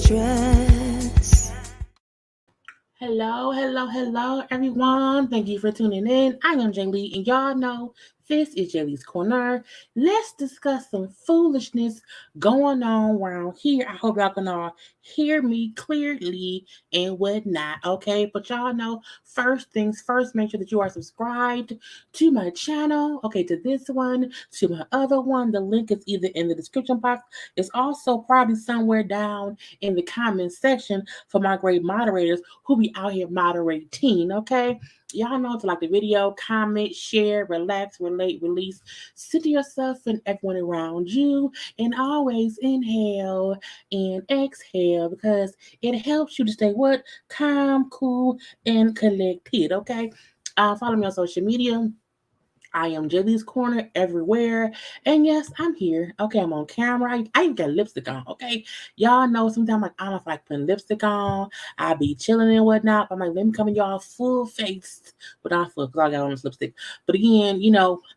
stress. Hello, everyone. Thank you for tuning in. I am Jaylee, and y'all know this is JayLeesCorner. Let's discuss some foolishness going on around here. I hope y'all can all hear me clearly and whatnot, okay? But y'all know, first things first, make sure that you are subscribed to my channel, okay, to this one, to my other one. The link is either in the description box. It's also probably somewhere down in the comment section for my great moderators who be out here moderating, okay? Y'all know to like the video, comment, share, relax, relate, release. Sit to yourself and everyone around you, and always inhale and exhale because it helps you to stay what? Calm, cool, and collected, okay? Follow me on social media. I am JayLeesCorner everywhere. And yes, I'm here. Okay, I'm on camera. I even got lipstick on. Okay. Y'all know sometimes like I don't feel like putting lipstick on. I be chilling and whatnot. But I'm like, let me come in y'all full faced. But not full because I got on this lipstick. But again,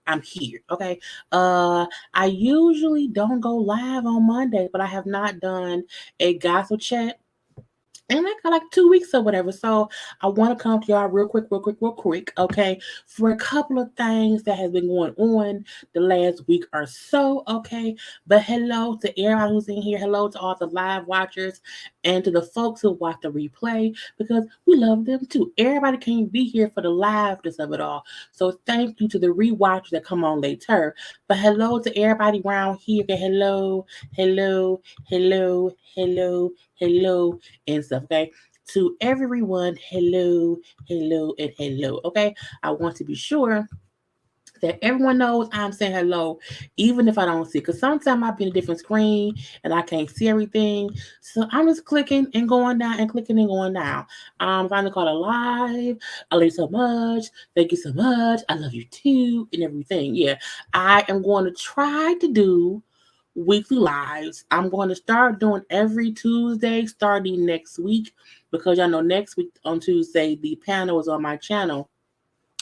I'm here. Okay. I usually don't go live on Monday, but I have not done a gossip chat and I got like 2 weeks or whatever. So I want to come to y'all real quick, okay, for a couple of things that has been going on the last week or so, okay. But hello to everybody who's in here. Hello to all the live watchers and to the folks who watch the replay because we love them too. Everybody can't be here for the liveness of it all. So thank you to the rewatchers that come on later. But hello to everybody around here. Okay, hello, hello, hello, hello, hello and stuff, okay? To everyone, hello, hello, and hello, okay? I want to be sure that everyone knows I'm saying hello, even if I don't see it. Because sometimes I'll be in a different screen and I can't see everything. So I'm just clicking and going down and clicking and going down. Finally caught a live. I love you so much. Thank you so much. I love you too, and everything. Yeah, I am going to try to do weekly lives. I'm going to start doing every Tuesday starting next week because y'all know next week on Tuesday the panel is on my channel.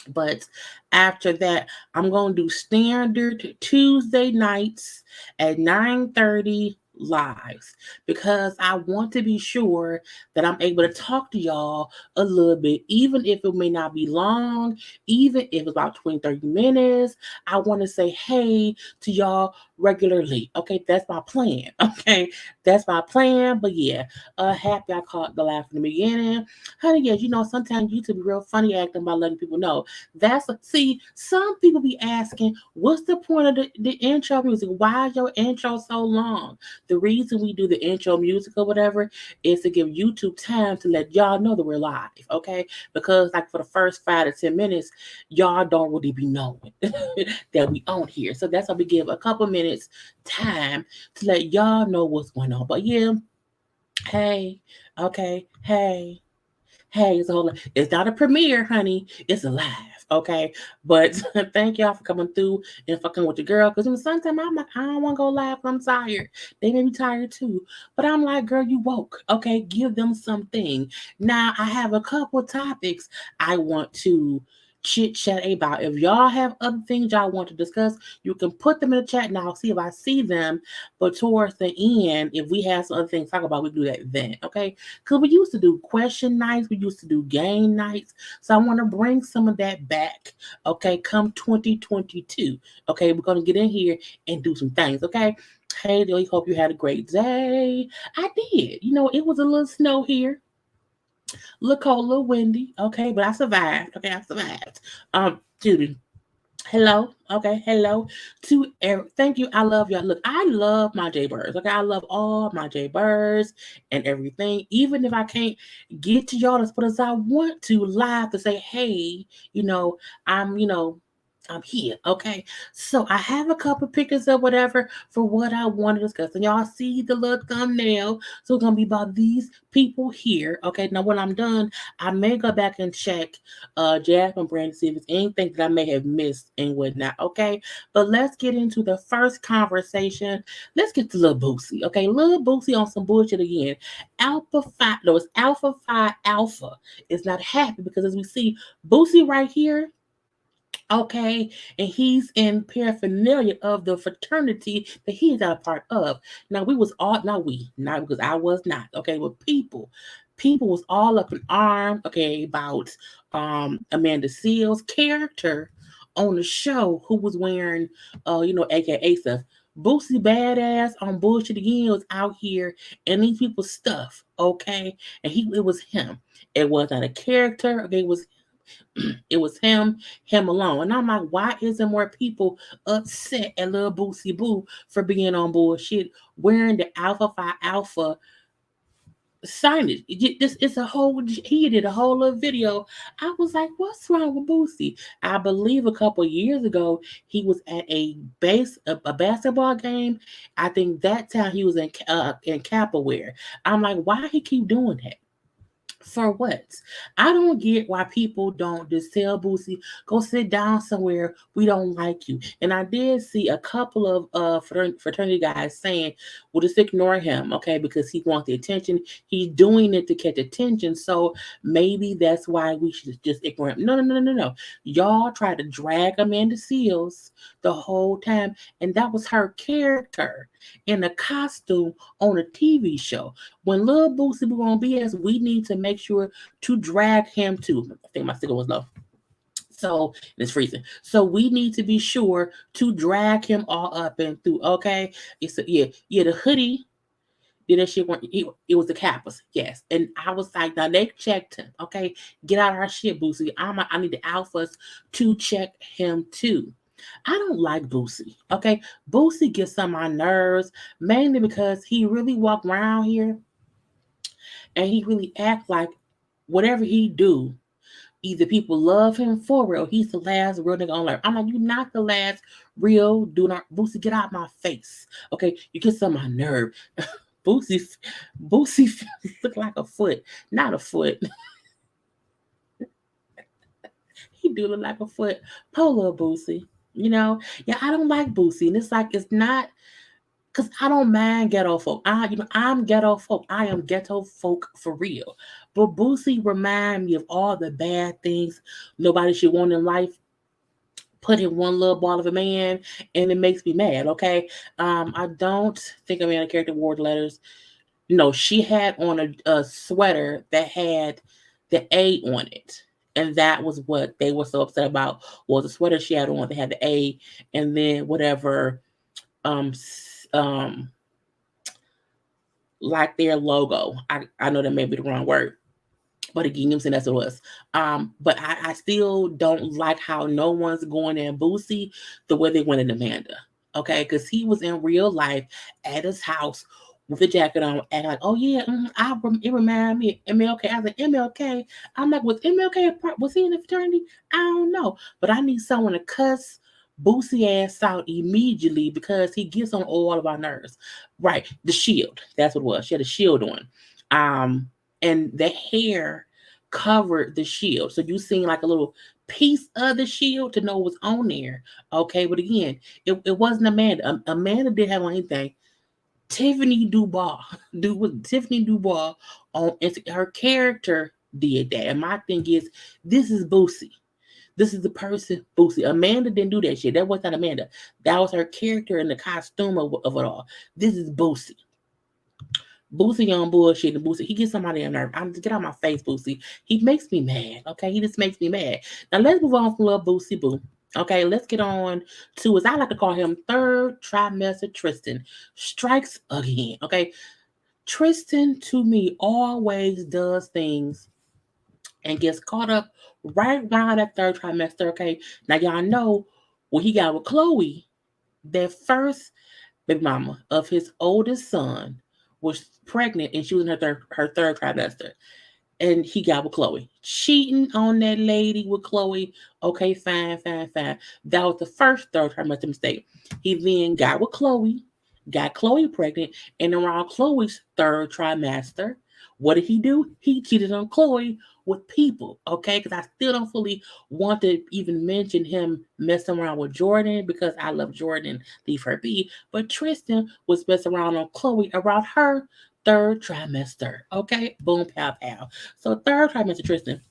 But after that, I'm going to do standard Tuesday nights at 9:30 lives because I want to be sure that I'm able to talk to y'all a little bit, even if it may not be long, even if it's about 20, 30 minutes. I want to say hey to y'all regularly. Okay, that's my plan. Okay, that's my plan. But yeah, happy I caught the laugh in the beginning. Honey, yes, sometimes YouTube be real funny acting by letting people know. See, some people be asking, what's the point of the intro music? Why is your intro so long? The reason we do the intro music or whatever is to give YouTube time to let y'all know that we're live, okay? Because like for the first 5 to 10 minutes, y'all don't really be knowing that we on here. So that's why we give a couple minutes time to let y'all know what's going on. But yeah, hey, okay, hey, it's not a premiere, honey. It's a live, okay? But thank y'all for coming through and fucking with your girl. Because sometimes I'm like, I don't want to go live. I'm tired. They may be tired too. But I'm like, girl, you woke, okay? Give them something. Now, I have a couple topics I want to chit chat about. If y'all have other things y'all want to discuss, you can put them in the chat and I'll see if I see them. But towards the end, if we have some other things to talk about, we do that then, okay? Because we used to do question nights, we used to do game nights. So I want to bring some of that back, okay? Come 2022, okay? We're going to get in here and do some things, okay? Hey, I hope you had a great day. I did. It was a little snow here. Little cold, little windy, okay? But I survived, okay? I survived. Judy, hello. Okay. Hello to thank you. I love y'all. Look, I love my JayBirds. Okay. I love all my JayBirds and everything. Even if I can't get to y'all as much as I want to live to say, hey, you know, I'm, you know, I'm here, okay? So I have a couple pictures of whatever for what I want to discuss. And y'all see the little thumbnail. So it's going to be about these people here, okay? Now, when I'm done, I may go back and check Jasmine brand to see if it's anything that I may have missed and whatnot, okay? But let's get into the first conversation. Let's get to Lil Boosie, okay? Lil Boosie on some bullshit again. Alpha 5, no, it's Alpha 5 Alpha is not happy because as we see, Boosie right here, Okay, and he's in paraphernalia of the fraternity that he's a part of. Now we was all not we, not because I was not, okay, but people was all up in arms, okay, about Amanda Seals' character on the show who was wearing AKA stuff. Boosie badass on bullshit again was out here and these people's stuff, okay? And it was him. It was not a character, okay, it was him alone. And I'm like, why isn't more people upset at little Boosie Boo for being on bullshit, wearing the Alpha Phi Alpha signage? This it's a whole he did a whole little video. I was like, what's wrong with Boosie? I believe a couple years ago he was at a basketball game. I think that time he was in Kappa wear. I'm like, why he keep doing that? For what? I don't get why people don't just tell Boosie, go sit down somewhere. We don't like you. And I did see a couple of fraternity guys saying, well, just ignore him, okay, because he wants the attention. He's doing it to catch attention. So maybe that's why we should just ignore him. No, no, no, no, no. Y'all tried to drag Amanda Seals the whole time, and that was her character in a costume on a TV show. When Lil Boosie be on BS, we need to make sure to drag him too. I think my signal was low. So it's freezing. So we need to be sure to drag him all up and through. Okay. Yeah, the hoodie. Did that shit it was the Kappas, yes. And I was like, now they checked him. Okay. Get out of our shit, Boosie. I need the alphas to check him too. I don't like Boosie. Okay. Boosie gets on my nerves, mainly because he really walk around here and he really act like whatever he do, either people love him for real. He's the last real nigga on earth. I'm like, you're not the last real dude. Boosie, get out my face. Okay, you get on my nerve. Boosie, Boosie look like a foot, not a foot. He do look like a foot. Poor little Boosie. Yeah, I don't like Boosie, and it's like it's not because I don't mind ghetto folk. I'm ghetto folk. I am ghetto folk for real. But Boosie remind me of all the bad things nobody should want in life. Put in one little ball of a man, and it makes me mad. Okay, I don't think I'm in a character wore the letters. No, she had on a sweater that had the A on it. And that was what they were so upset about. Was the sweater she had on that had the A, and then whatever um um like their logo. I know that may be the wrong word, but again, I'm saying that's what it was. But I still don't like how no one's going in Boosie the way they went in Amanda. Okay, because he was in real life at his house with a jacket on, and like, oh yeah, it reminded me of MLK. I was like, MLK. I'm like, was MLK was he in the fraternity? I don't know, but I need someone to cuss Boosie ass out immediately because he gets on all of our nerves. Right, the shield. That's what it was. She had a shield on. And the hair covered the shield. So you seen like a little piece of the shield to know what was on there. Okay, but again, it wasn't Amanda. Amanda didn't have on anything. Tiffany Dubois, Tiffany Dubois on her character did that. And my thing is, this is Boosie. This is the person, Boosie. Amanda didn't do that shit. That was not Amanda. That was her character in the costume of it all. This is Boosie. Boosie on bullshit and Boosie, he gets somebody on nerve. I'm just get out my face, Boosie. He makes me mad. Okay, he just makes me mad. Now let's move on from little Boosie Boo. Okay, let's get on to, as I like to call him, third trimester Tristan. Strikes again. Okay, Tristan to me always does things and gets caught up right around that third trimester. Okay, now y'all know when he got with Chloe, that first baby mama of his oldest son was pregnant and she was in her third trimester. And he got with Chloe. Cheating on that lady with Chloe. Okay, fine, fine, fine. That was the first third trimester mistake. He then got with Chloe, got Chloe pregnant, and around Chloe's third trimester, what did he do? He cheated on Chloe with people, okay? Because I still don't fully want to even mention him messing around with Jordan because I love Jordan, leave her be. But Tristan was messing around on Chloe around her third trimester, okay? Boom, pow, pow. So third trimester Tristan,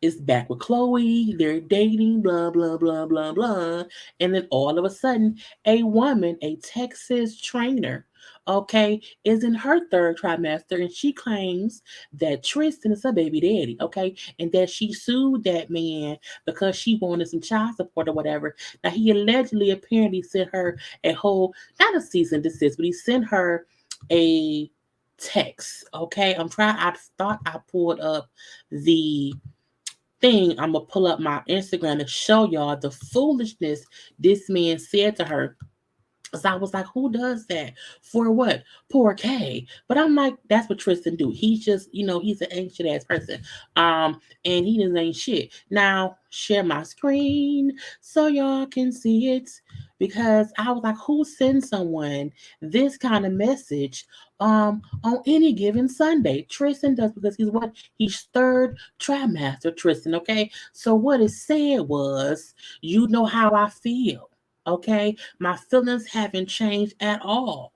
is back with Chloe. They're dating, blah, blah, blah, blah, blah. And then all of a sudden, a woman, a Texas trainer, okay, is in her third trimester and she claims that Tristan is her baby daddy, okay, and that she sued that man because she wanted some child support or whatever. Now, he allegedly apparently sent her a whole, not a cease and desist, but he sent her a text, okay? I thought I pulled up the thing. I'm gonna pull up my Instagram and show y'all the foolishness this man said to her. So I was like, who does that? For what? Poor K. But I'm like, that's what Tristan do. He's just, he's an ancient ass person. And he just ain't shit. Now, share my screen so y'all can see it. Because I was like, who sends someone this kind of message on any given Sunday? Tristan does, because he's what? He's third trimester, Tristan, okay? So what it said was, you know how I feel. Okay, my feelings haven't changed at all.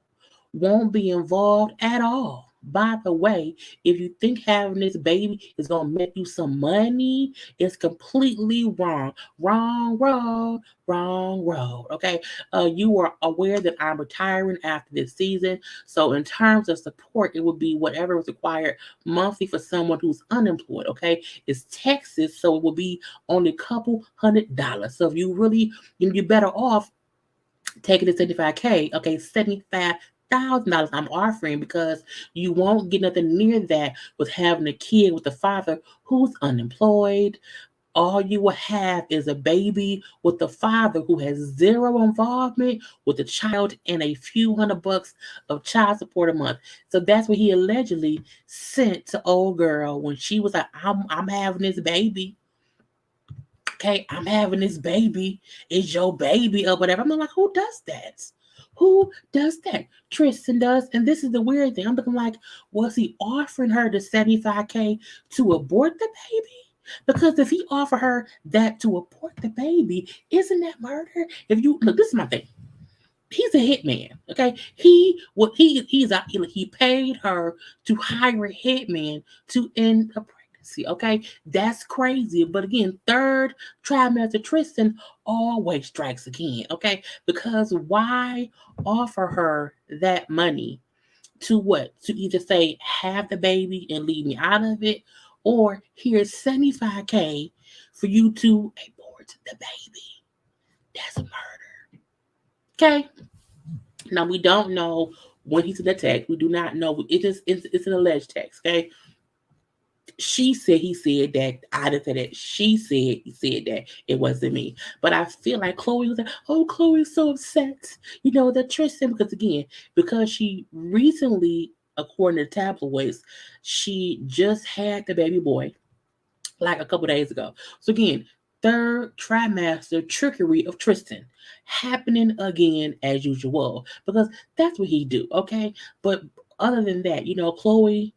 Won't be involved at all. By the way, if you think having this baby is gonna make you some money, it's completely wrong. Wrong road, wrong road. Okay, you are aware that I'm retiring after this season, so in terms of support, it would be whatever is required monthly for someone who's unemployed. Okay, it's Texas, so it will be only a couple $100. So if you really, you're better off taking the 75K, okay, $75,000 I'm offering, because you won't get nothing near that with having a kid with a father who's unemployed. All you will have is a baby with a father who has zero involvement with the child and a few $100 of child support a month. So that's what he allegedly sent to old girl when she was like, I'm having this baby. Okay, I'm having this baby. It's your baby or whatever. I'm like, who does that? Who does that? Tristan does. And this is the weird thing. I'm looking like, was he offering her the 75K to abort the baby? Because if he offered her that to abort the baby, isn't that murder? If you look, this is my thing. He's a hitman, okay? He paid her to hire a hitman to end a pregnancy, okay? That's crazy. But again, third trimester Tristan always strikes again, okay? Because why offer her that money to what? To either say have the baby and leave me out of it, or here's 75K for you to abort the baby. That's murder. Okay. Now we don't know when he sent the text. We do not know. It's an alleged text. Okay. She said he said that. I didn't say that. She said he said that. It wasn't me. But I feel like Chloe was like, oh, Chloe's so upset. That Tristan, because she recently, according to tabloids, she just had the baby boy like a couple days ago. So again, third trimester trickery of Tristan happening again as usual, because that's what he do, okay? But other than that, Chloe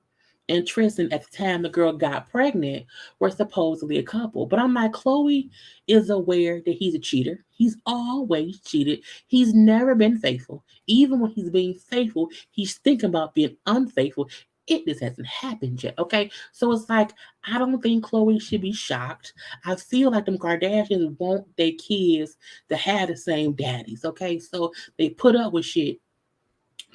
and Tristan at the time the girl got pregnant were supposedly a couple. But I'm like, Chloe is aware that he's a cheater. He's always cheated. He's never been faithful. Even when he's being faithful, he's thinking about being unfaithful. It just hasn't happened yet, okay? So it's like, I don't think Chloe should be shocked. I feel like them Kardashians want their kids to have the same daddies, okay? So they put up with shit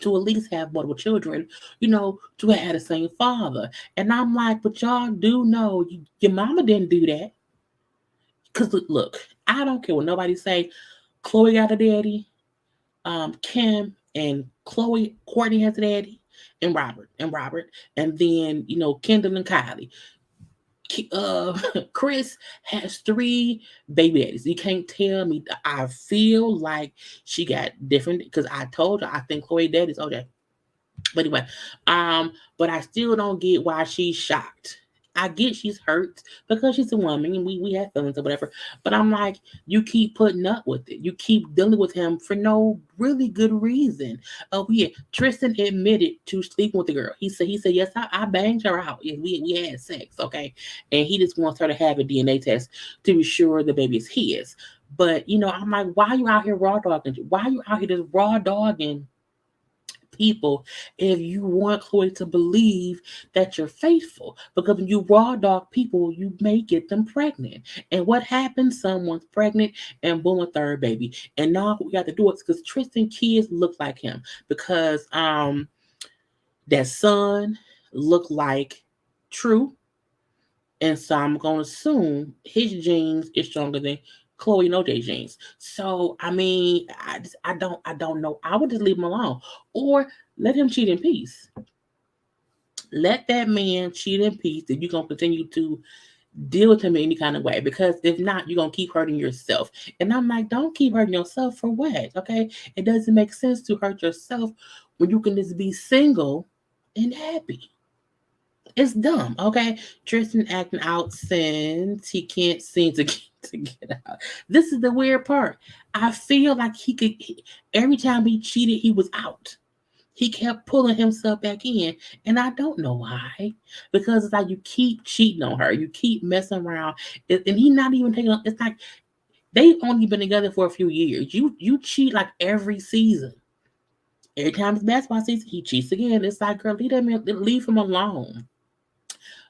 to at least have multiple children, to have the same father. And I'm like, but y'all do know your mama didn't do that. Because look, I don't care what nobody say. Chloe got a daddy. Kim and Chloe, Courtney has a daddy. And Robert. And then, Kendall and Kylie. Chris has 3 baby daddies. You can't tell me. I feel like she got different, because I told her I think Chloe daddy's OJ. But anyway, but I still don't get why she's shocked. I get she's hurt because she's a woman and we have feelings or whatever. But I'm like, you keep putting up with it. You keep dealing with him for no really good reason. Oh yeah, Tristan admitted to sleeping with the girl. He said, yes, I banged her out. Yeah, we had sex, okay? And he just wants her to have a DNA test to be sure the baby is his. But I'm like, why are you out here raw dogging? Why are you out here just raw dogging people if you want Chloe to believe that you're faithful. Because when you raw dog people, you may get them pregnant. And what happens? Someone's pregnant and boom, a third baby. And now we got to do it because Tristan kids look like him. Because that son look like True. And so I'm gonna assume his genes is stronger than Chloe and OJ genes. So I mean, I don't know. I would just leave him alone, or let him cheat in peace. Let that man cheat in peace. If you're gonna continue to deal with him in any kind of way, because if not, you're gonna keep hurting yourself. And I'm like, don't keep hurting yourself for what? Okay, it doesn't make sense to hurt yourself when you can just be single and happy. It's dumb, okay? Tristan acting out since he can't seem to get out. This is the weird part. I feel like every time he cheated, he was out. He kept pulling himself back in, and I don't know why. Because it's like you keep cheating on her, you keep messing around, and he not even taking. It's like they've only been together for a few years. You cheat like every season. Every time it's basketball season, he cheats again. It's like, girl, leave him alone.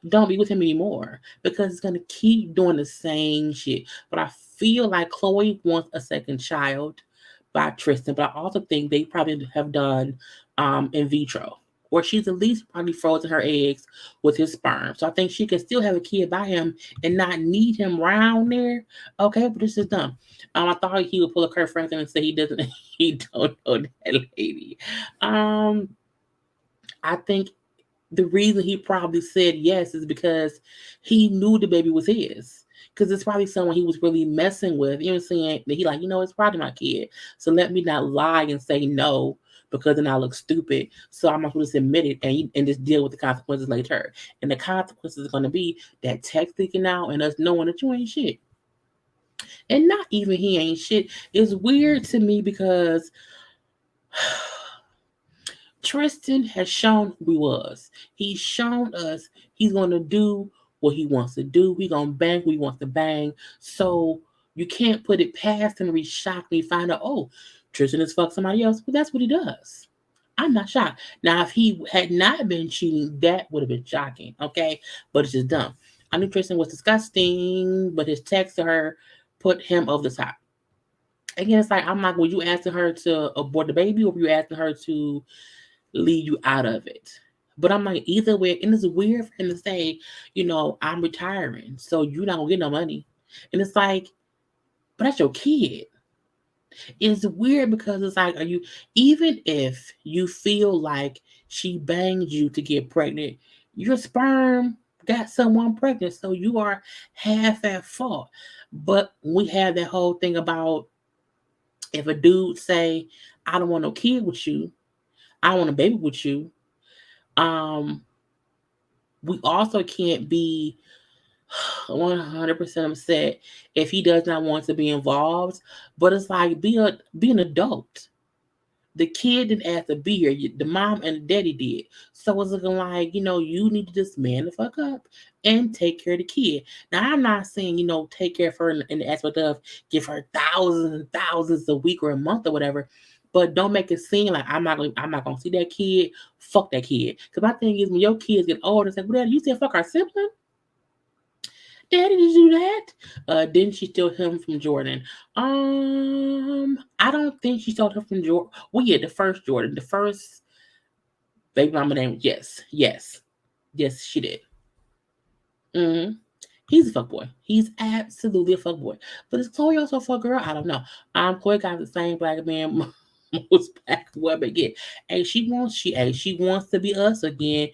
Don't be with him anymore because it's gonna keep doing the same shit. But I feel like Chloe wants a second child by Tristan, but I also think they probably have done in vitro. Or she's at least probably frozen her eggs with his sperm. So I think she can still have a kid by him and not need him around there. Okay, but this is dumb. I thought he would pull a Kurt Franklin and say he doesn't he don't know that lady. Um I think the reason he probably said yes is because he knew the baby was his. Because it's probably someone he was really messing with. You know what I'm saying? That he like, it's probably my kid. So let me not lie and say no because then I look stupid. So I'm not going to just admit it and just deal with the consequences later. And the consequences are going to be that text leaking out and us knowing that you ain't shit. And not even he ain't shit. It's weird to me because Tristan has shown who he was. He's shown us he's gonna do what he wants to do. He's gonna bang who he wants to bang. So you can't put it past him and be shocked when you find out, oh, Tristan has fucked somebody else. But that's what he does. I'm not shocked. Now, if he had not been cheating, that would have been shocking. Okay, but it's just dumb. I knew Tristan was disgusting, but his text to her put him over the top. Again, it's like I'm like, were you asking her to abort the baby, or were you asking her to leave you out of it? But I'm like, either way, and it's weird for him to say, I'm retiring, so you're not gonna get no money. And it's like, but that's your kid. It's weird because it's like, are you, even if you feel like she banged you to get pregnant, your sperm got someone pregnant, so you are half at fault. But we have that whole thing about if a dude say, I don't want no kid with you, I want a baby with you. Um, we also can't be 100% upset if he does not want to be involved. But it's like be an adult. The kid didn't ask to be here. The mom and the daddy did. So it's looking like you need to just man the fuck up and take care of the kid. Now I'm not saying take care of her in the aspect of give her thousands and thousands a week or a month or whatever. But don't make it seem like I'm not gonna see that kid. Fuck that kid. Because my thing is when your kids get older, it's like, well, you said fuck our sibling. Daddy, did you do that? Didn't she steal him from Jordan? I don't think she stole him from Jordan. Well, yeah, the first Jordan, the first baby mama name. Yes, she did. Hmm. He's a fuckboy. He's absolutely a fuckboy. But is Chloe also a fuck girl? I don't know. Chloe got the same black man most black women get. She wants to be us again.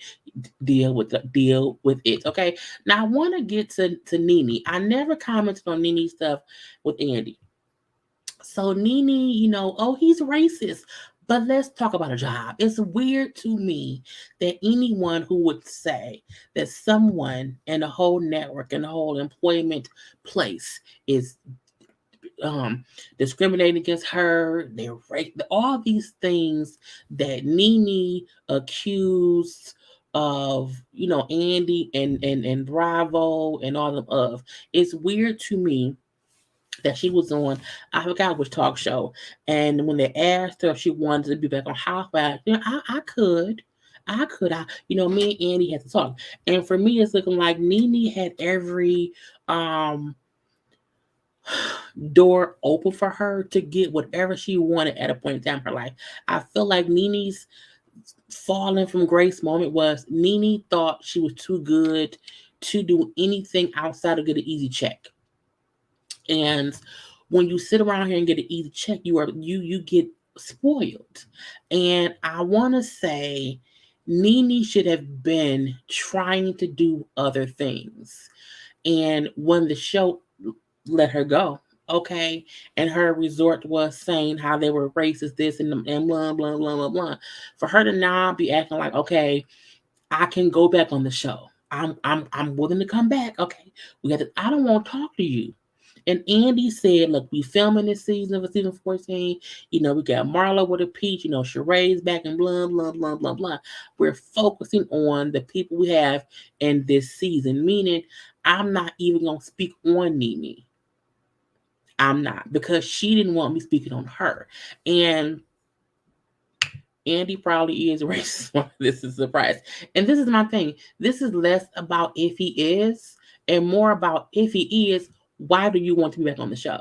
Deal with it. Okay. Now I want to get to NeNe. I never commented on NeNe stuff with Andy. So NeNe, oh, he's racist. But let's talk about a job. It's weird to me that anyone who would say that someone in the whole network and the whole employment place is discriminating against her, they're rape, all these things that NeNe accused of, Andy and Bravo and all of. It's weird to me that she was on, I forgot which talk show. And when they asked her if she wanted to be back on Housewives, I could. Me and Andy had to talk. And for me, it's looking like NeNe had every um door open for her to get whatever she wanted at a point in time in her life. I feel like NeNe's falling from grace moment was NeNe thought she was too good to do anything outside of get an easy check. And when you sit around here and get an easy check, you get spoiled. And I want to say NeNe should have been trying to do other things. And when the show let her go, okay, and her resort was saying how they were racist, this and blah blah blah blah blah. For her to now be acting like, okay, I can go back on the show. I'm willing to come back. Okay, we got to. I don't want to talk to you. And Andy said, look, we filming this season for season 14. We got Marlo with a peach, Sheree's back and blah, blah, blah, blah, blah. We're focusing on the people we have in this season, meaning I'm not even going to speak on NeNe. I'm not, because she didn't want me speaking on her. And Andy probably is racist. This is a surprise. And this is my thing. This is less about if he is and more about if he is, why do you want to be back on the show?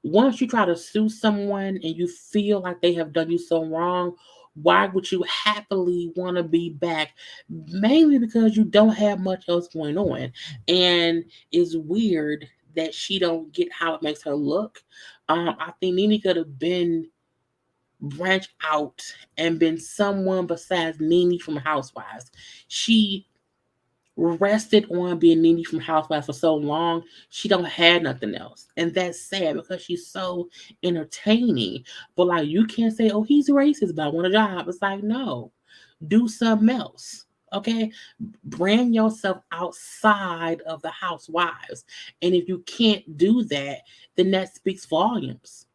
Once you try to sue someone and you feel like they have done you so wrong, why would you happily want to be back? Mainly because you don't have much else going on. And it's weird that she don't get how it makes her look. I think NeNe could have been branched out and been someone besides NeNe from Housewives. She rested on being NeNe from Housewives for so long, she don't have nothing else. And that's sad because she's so entertaining. But like, you can't say, oh, he's racist, but I want a job. It's like, no, do something else. Okay, brand yourself outside of the Housewives. And if you can't do that, then that speaks volumes.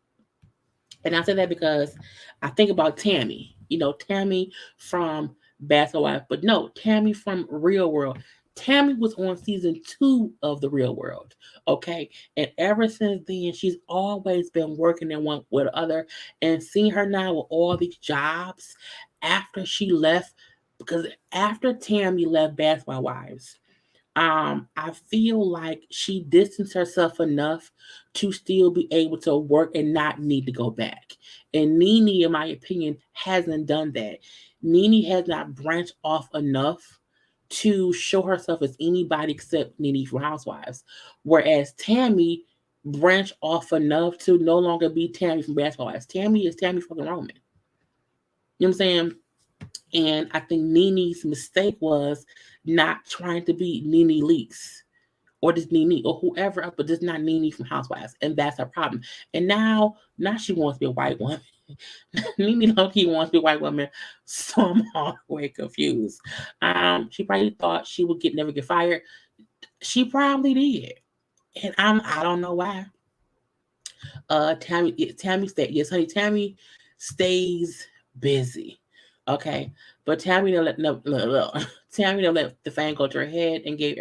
And I say that because I think about Tammy, Tammy from Basketball Wife, but no, Tammy from Real World. Tammy was on season 2 of The Real World, okay? And ever since then, she's always been working in one with the other. And seeing her now with all these jobs after she left, because after Tammy left Basketball Wives, I feel like she distanced herself enough to still be able to work and not need to go back. And NeNe, in my opinion, hasn't done that. NeNe has not branched off enough to show herself as anybody except NeNe from Housewives. Whereas Tammy branched off enough to no longer be Tammy from Basketball Wives. Tammy is Tammy fucking Roman. You know what I'm saying? And I think NeNe's mistake was not trying to be NeNe Leakes or this NeNe or whoever else, but just not NeNe from Housewives. And that's her problem. And now she wants to be a white woman. NeNe Loki wants to be a white woman. So I'm all the way confused. She probably thought she would never get fired. She probably did. And I don't know why. Tammy stayed. Yes, honey, Tammy stays busy. Okay, but Tammy don't let no, Tammy don't let the fan go to her head and gave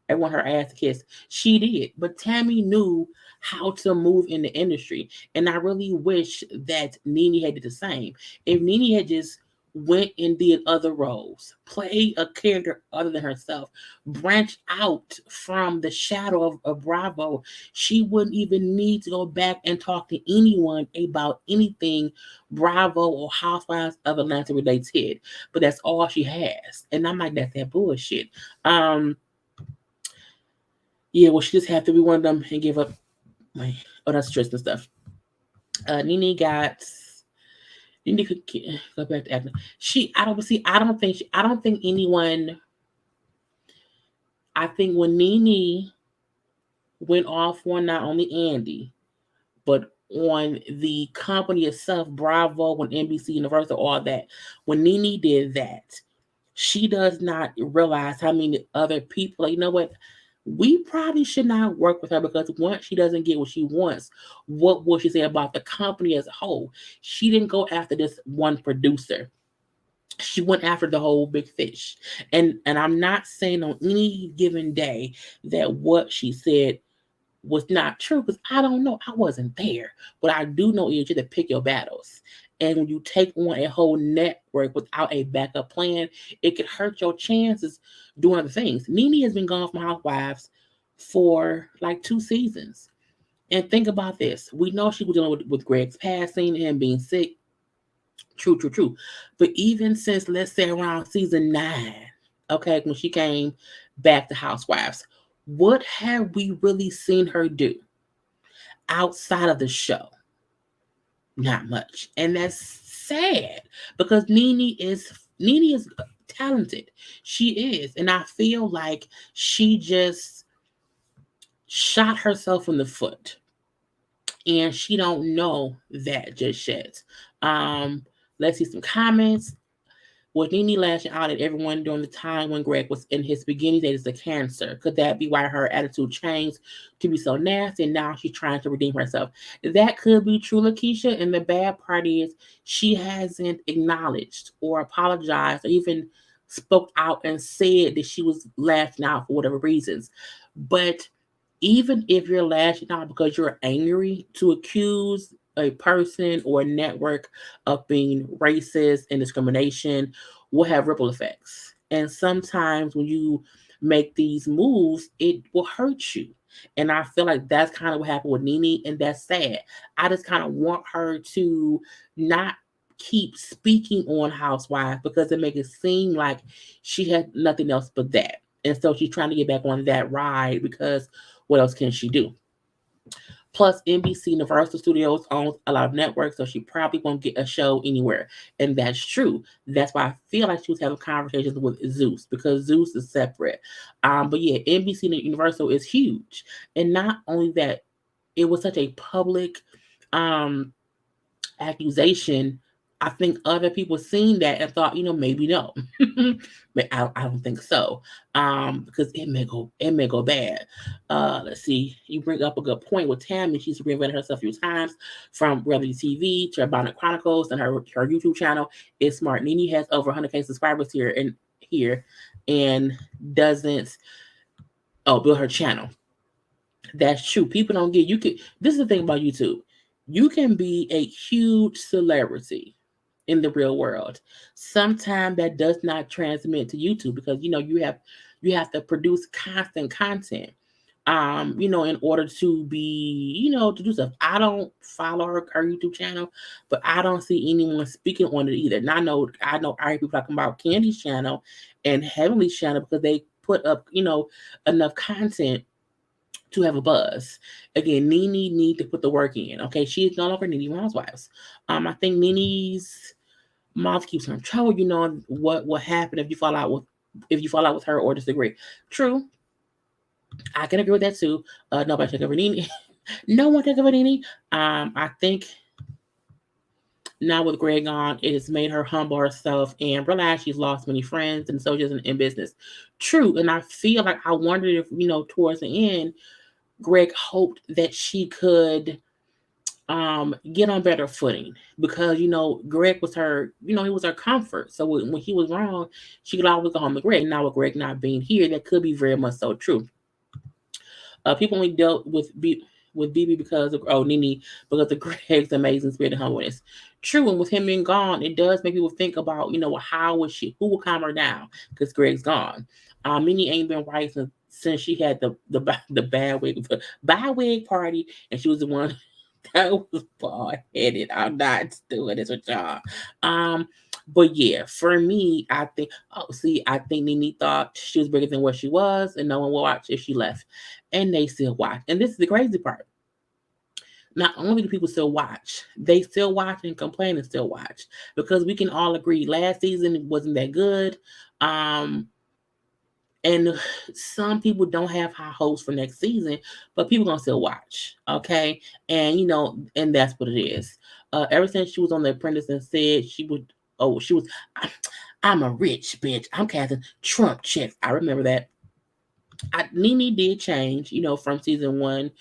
everyone her ass a kiss. She did, but Tammy knew how to move in the industry, and I really wish that NeNe had did the same. If NeNe had just went and did other roles, play a character other than herself, branch out from the shadow of Bravo, she wouldn't even need to go back and talk to anyone about anything Bravo or Housewives of Atlanta relates to. But that's all she has. And I'm like, that's that bullshit. Yeah, well, she just had to be one of them and give up that's Tristan stuff. NeNe got you need to go back to acting. I don't think anyone. I think when NeNe went off on not only Andy, but on the company itself, Bravo, when NBC, Universal, all that. When NeNe did that, she does not realize how many other people. Like, you know what? We probably should not work with her because once she doesn't get what she wants, what will she say about the company as a whole? She didn't go after this one producer. She went after the whole big fish. And I'm not saying on any given day that what she said was not true because I don't know. I wasn't there. But I do know is you have to pick your battles. And when you take on a whole network without a backup plan, it could hurt your chances doing other things. NeNe has been gone from Housewives for like 2 seasons. And think about this. We know she was dealing with Greg's passing and being sick. True, true, true. But even since, let's say, around season 9, okay, when she came back to Housewives, what have we really seen her do outside of the show? Not much. And that's sad because NeNe is talented. She is. And I feel like she just shot herself in the foot. And she don't know that just yet. Let's see some comments. Was NeNe lashing out at everyone during the time when Greg was in his beginning days of cancer? Could that be why her attitude changed to be so nasty and now she's trying to redeem herself? That could be true, Lakeisha. And the bad part is she hasn't acknowledged or apologized or even spoke out and said that she was lashing out for whatever reasons. But even if you're lashing out because you're angry, to accuse a person or a network of being racist and discrimination will have ripple effects. And sometimes when you make these moves, it will hurt you. And I feel like that's kind of what happened with NeNe, and that's sad. I just kind of want her to not keep speaking on Housewives because it makes it seem like she had nothing else but that. And so she's trying to get back on that ride because what else can she do? Plus, NBC Universal Studios owns a lot of networks, so she probably won't get a show anywhere. And that's true. That's why I feel like she was having conversations with Zeus because Zeus is separate. But yeah, NBC Universal is huge. And not only that, it was such a public accusation. I think other people seen that and thought, maybe no, but I don't think so, because it may go bad. Let's see. You bring up a good point with Tammy. She's reinvented herself a few times, from reality TV to Bonnet Chronicles and her YouTube channel. It's smart. NeNe has over 100K subscribers here, and doesn't build her channel. That's true. People don't get you. This is the thing about YouTube. You can be a huge celebrity in the real world. Sometimes that does not transmit to YouTube because you have to produce constant content. In order to be, to do stuff. I don't follow her YouTube channel, but I don't see anyone speaking on it either. And I know I hear people talking about Candy's channel and Heavenly's channel because they put up, enough content to have a buzz. Again, NeNe need to put the work in. Okay, she is no longer NeNe Housewives. I think NeNe's mouth keeps her in trouble. You know what will happen if you fall out with her or disagree. True, I can agree with that too. Nobody take over NeNe. No one take over NeNe. I think now with Greg on, it has made her humble herself and realize she's lost many friends and so just in business. True, and I feel like I wondered if towards the end, Greg hoped that she could get on better footing because Greg was her, he was her comfort. So when he was wrong, she could always go home to Greg. Now with Greg not being here, that could be very much so true. People only dealt with BB because of NeNe because of Greg's amazing spirit and humbleness. True, and with him being gone, it does make people think about who will calm her down because Greg's gone. NeNe ain't been right since she had the bad wig party, and she was the one that was bald headed. I'm not doing this with y'all. But yeah, for me, I think NeNe thought she was bigger than what she was, and no one will watch if she left. And they still watch. And this is the crazy part. Not only do people still watch, they still watch and complain and still watch. Because we can all agree last season wasn't that good. And some people don't have high hopes for next season, but people gonna still watch, okay? And and that's what it is. Ever since she was on The Apprentice and said I'm a rich bitch. I'm casting Trump checks. I remember that. NeNe did change, from season 1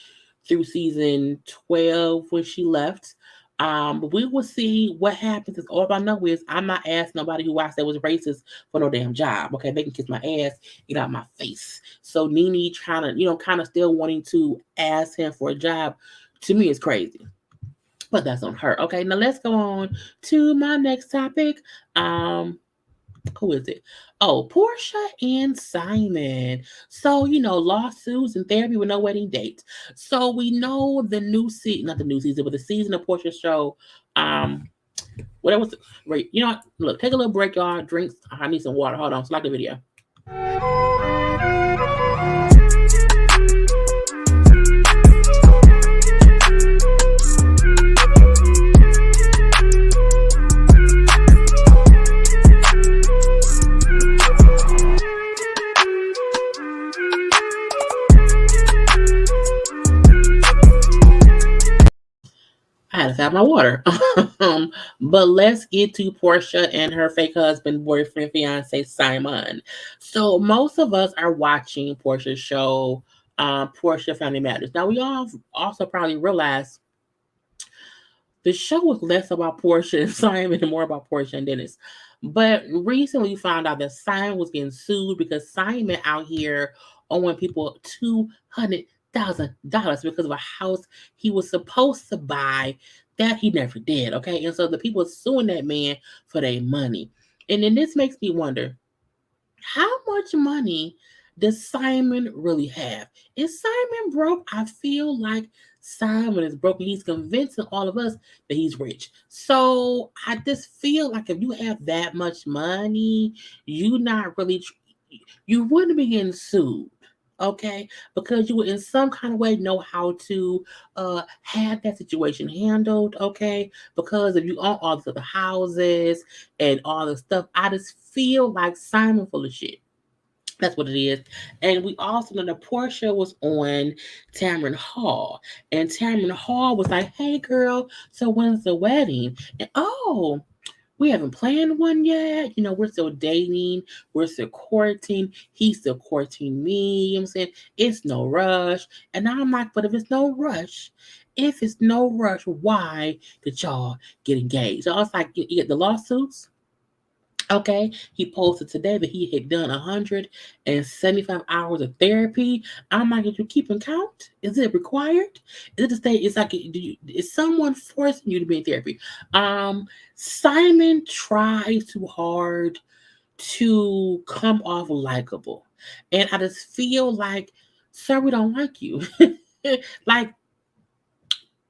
through season 12 when she left. But we will see what happens. Is all I know is I'm not asking nobody who I said was racist for no damn job. Okay, they can kiss my ass, get out my face. So NeNe trying to, kind of still wanting to ask him for a job, to me is crazy. But that's on her. Okay, now let's go on to my next topic. Who is it? Oh, Porsha and Simon. So, lawsuits and therapy with no wedding dates. So we know the new season, not the new season, but the season of Porsha's show. Whatever. Right. You know what? Look, take a little break, y'all. Drinks. I need some water. Hold on. Select the video. I had to have my water. But let's get to Porsha and her fake husband, boyfriend, fiance, Simon. So most of us are watching Porsha's show, Porsha Family Matters. Now we all also probably realize the show was less about Porsha and Simon and more about Porsha and Dennis. But recently we found out that Simon was getting sued because Simon out here owing people $200,000 because of a house he was supposed to buy that he never did. Okay. And so the people suing that man for their money. And then this makes me wonder, how much money does Simon really have? Is Simon broke? I feel like Simon is broke. He's convincing all of us that he's rich. So I just feel like if you have that much money, you not really, you wouldn't be getting sued. Okay, because you would in some kind of way know how to have that situation handled. Okay, because if you own all the houses and all the stuff, I just feel like Simon full of shit. That's what it is. And we also know that Porsha was on Tamron Hall. And Tamron Hall was like, hey girl, so when's the wedding? And we haven't planned one yet. We're still dating. We're still courting. He's still courting me. You know what I'm saying? It's no rush. And I'm like, but if it's no rush, why did y'all get engaged? So I was like, you get the lawsuits. Okay, he posted today that he had done 175 hours of therapy. I'm like, did you keep count? Is it required? Is it to say it's like, is someone forcing you to be in therapy? Simon tries too hard to come off likable, and I just feel like, sir, we don't like you. Like,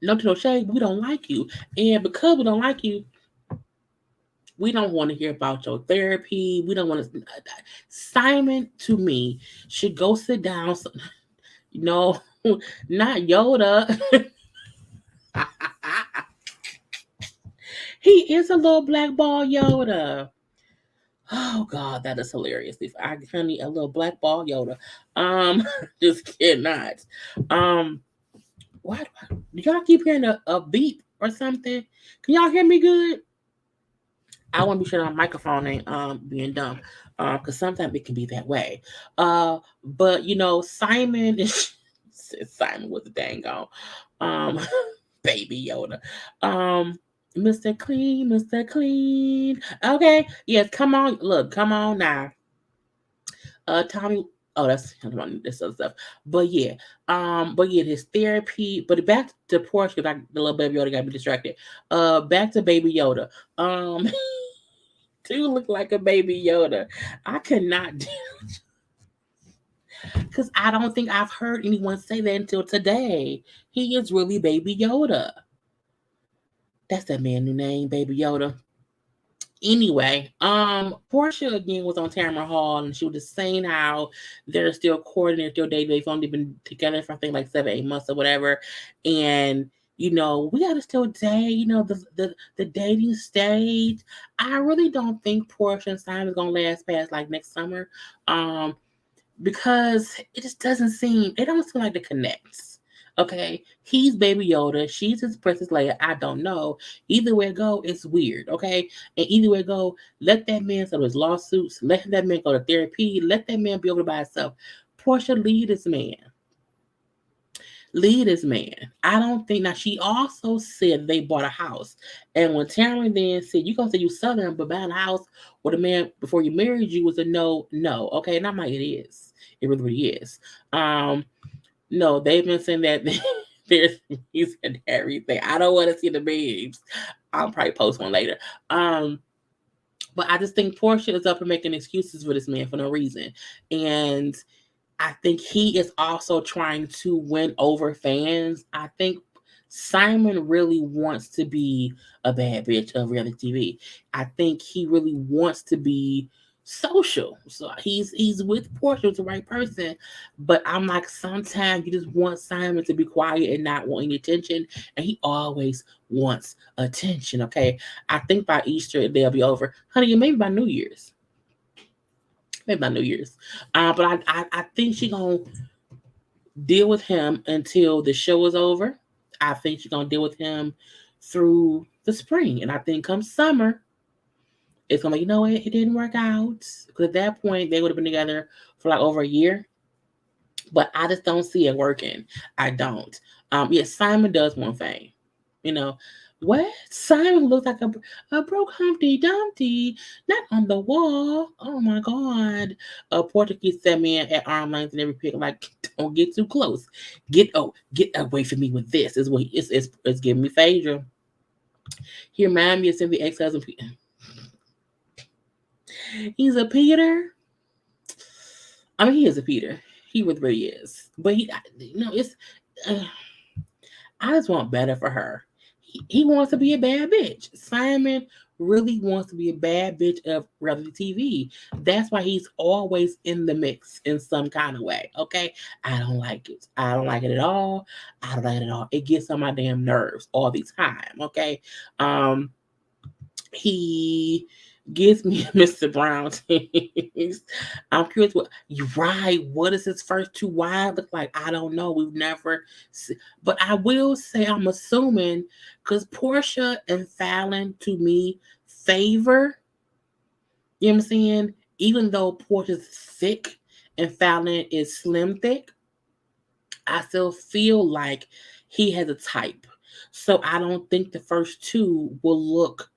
no shade, we don't like you, and because we don't like you, we don't want to hear about your therapy. We don't want to. Simon, to me, should go sit down. No, not Yoda. He is a little black ball Yoda. Oh God, that is hilarious. If I honey, a little black ball Yoda. Just cannot. Why do y'all keep hearing a beep or something? Can y'all hear me good? I want to be sure my microphone ain't being dumb, because sometimes it can be that way. But Simon is Simon was a dang on baby Yoda. Mr. Clean, Mr. Clean. Okay, yes, come on, come on now. Tommy. Oh, that's this other stuff. But yeah, his therapy. But back to Porsche, because the little baby Yoda got me distracted. Back to baby Yoda. Do look like a baby Yoda. I could not do because I don't think I've heard anyone say that until today. He is really baby Yoda. That's that man's new name, baby Yoda. Anyway, Porsha again was on Tamron Hall and she was just saying how they're still courting, they're still dating, they've only been together for I think like 7-8 months or whatever. And we gotta still date, the dating stage. I really don't think Porsha and Simon is gonna last past like next summer. Because it just doesn't seem, it don't seem like the connects. Okay, he's Baby Yoda, she's his Princess Leia. I don't know. Either way it go, it's weird. Okay, and either way it go, let that man settle his lawsuits. Let that man go to therapy. Let that man be over by himself. Porsha, lead this man. Leave this man. I don't think. Now she also said they bought a house, and when Tamron then said, "You gonna say you Southern, but buying a house with a man before you married you was a no, no." Okay, and I'm like, it is. It really is. Um, no, they've been saying that there's memes and everything. I don't want to see the memes. I'll probably post one later. Um, but I just think Porsha is up for making excuses for this man for no reason, and I think he is also trying to win over fans. I think Simon really wants to be a bad bitch of reality TV. I think he really wants to be social. So he's with Porsche, with the right person. But I'm like, sometimes you just want Simon to be quiet and not want any attention. And he always wants attention. Okay. I think by Easter they'll be over. Honey, maybe by New Year's. Maybe by New Year's. But I think she gonna deal with him until the show is over. I think she's gonna deal with him through the spring, and I think come summer, it's gonna be, you know what, it didn't work out because at that point they would have been together for like over a year. But I just don't see it working. I don't. Yes, Simon does one thing. You know, what? Simon looks like a broke Humpty Dumpty, not on the wall. Oh my God. Portuguese set me at arm length and every pick, like, don't get too close. Get away from me with this. Is what it's giving me Phaedra. He reminds me of Cynthia ex-husband. He's a Peter. I mean, he is a Peter. He really is. But it's. Uh, I just want better for her. He wants to be a bad bitch. Simon really wants to be a bad bitch of reality TV. That's why he's always in the mix in some kind of way. Okay. I don't like it. I don't like it at all. I don't like it at all. It gets on my damn nerves all the time. Okay. He gives me Mr. Brown taste. I'm curious what you right. What is his first two wives look like? I don't know. We've never seen, but I will say I'm assuming because Porsha and Fallon to me favor, you know what I'm saying? Even though Porsha's thick and Fallon is slim thick, I still feel like he has a type. So I don't think the first two will look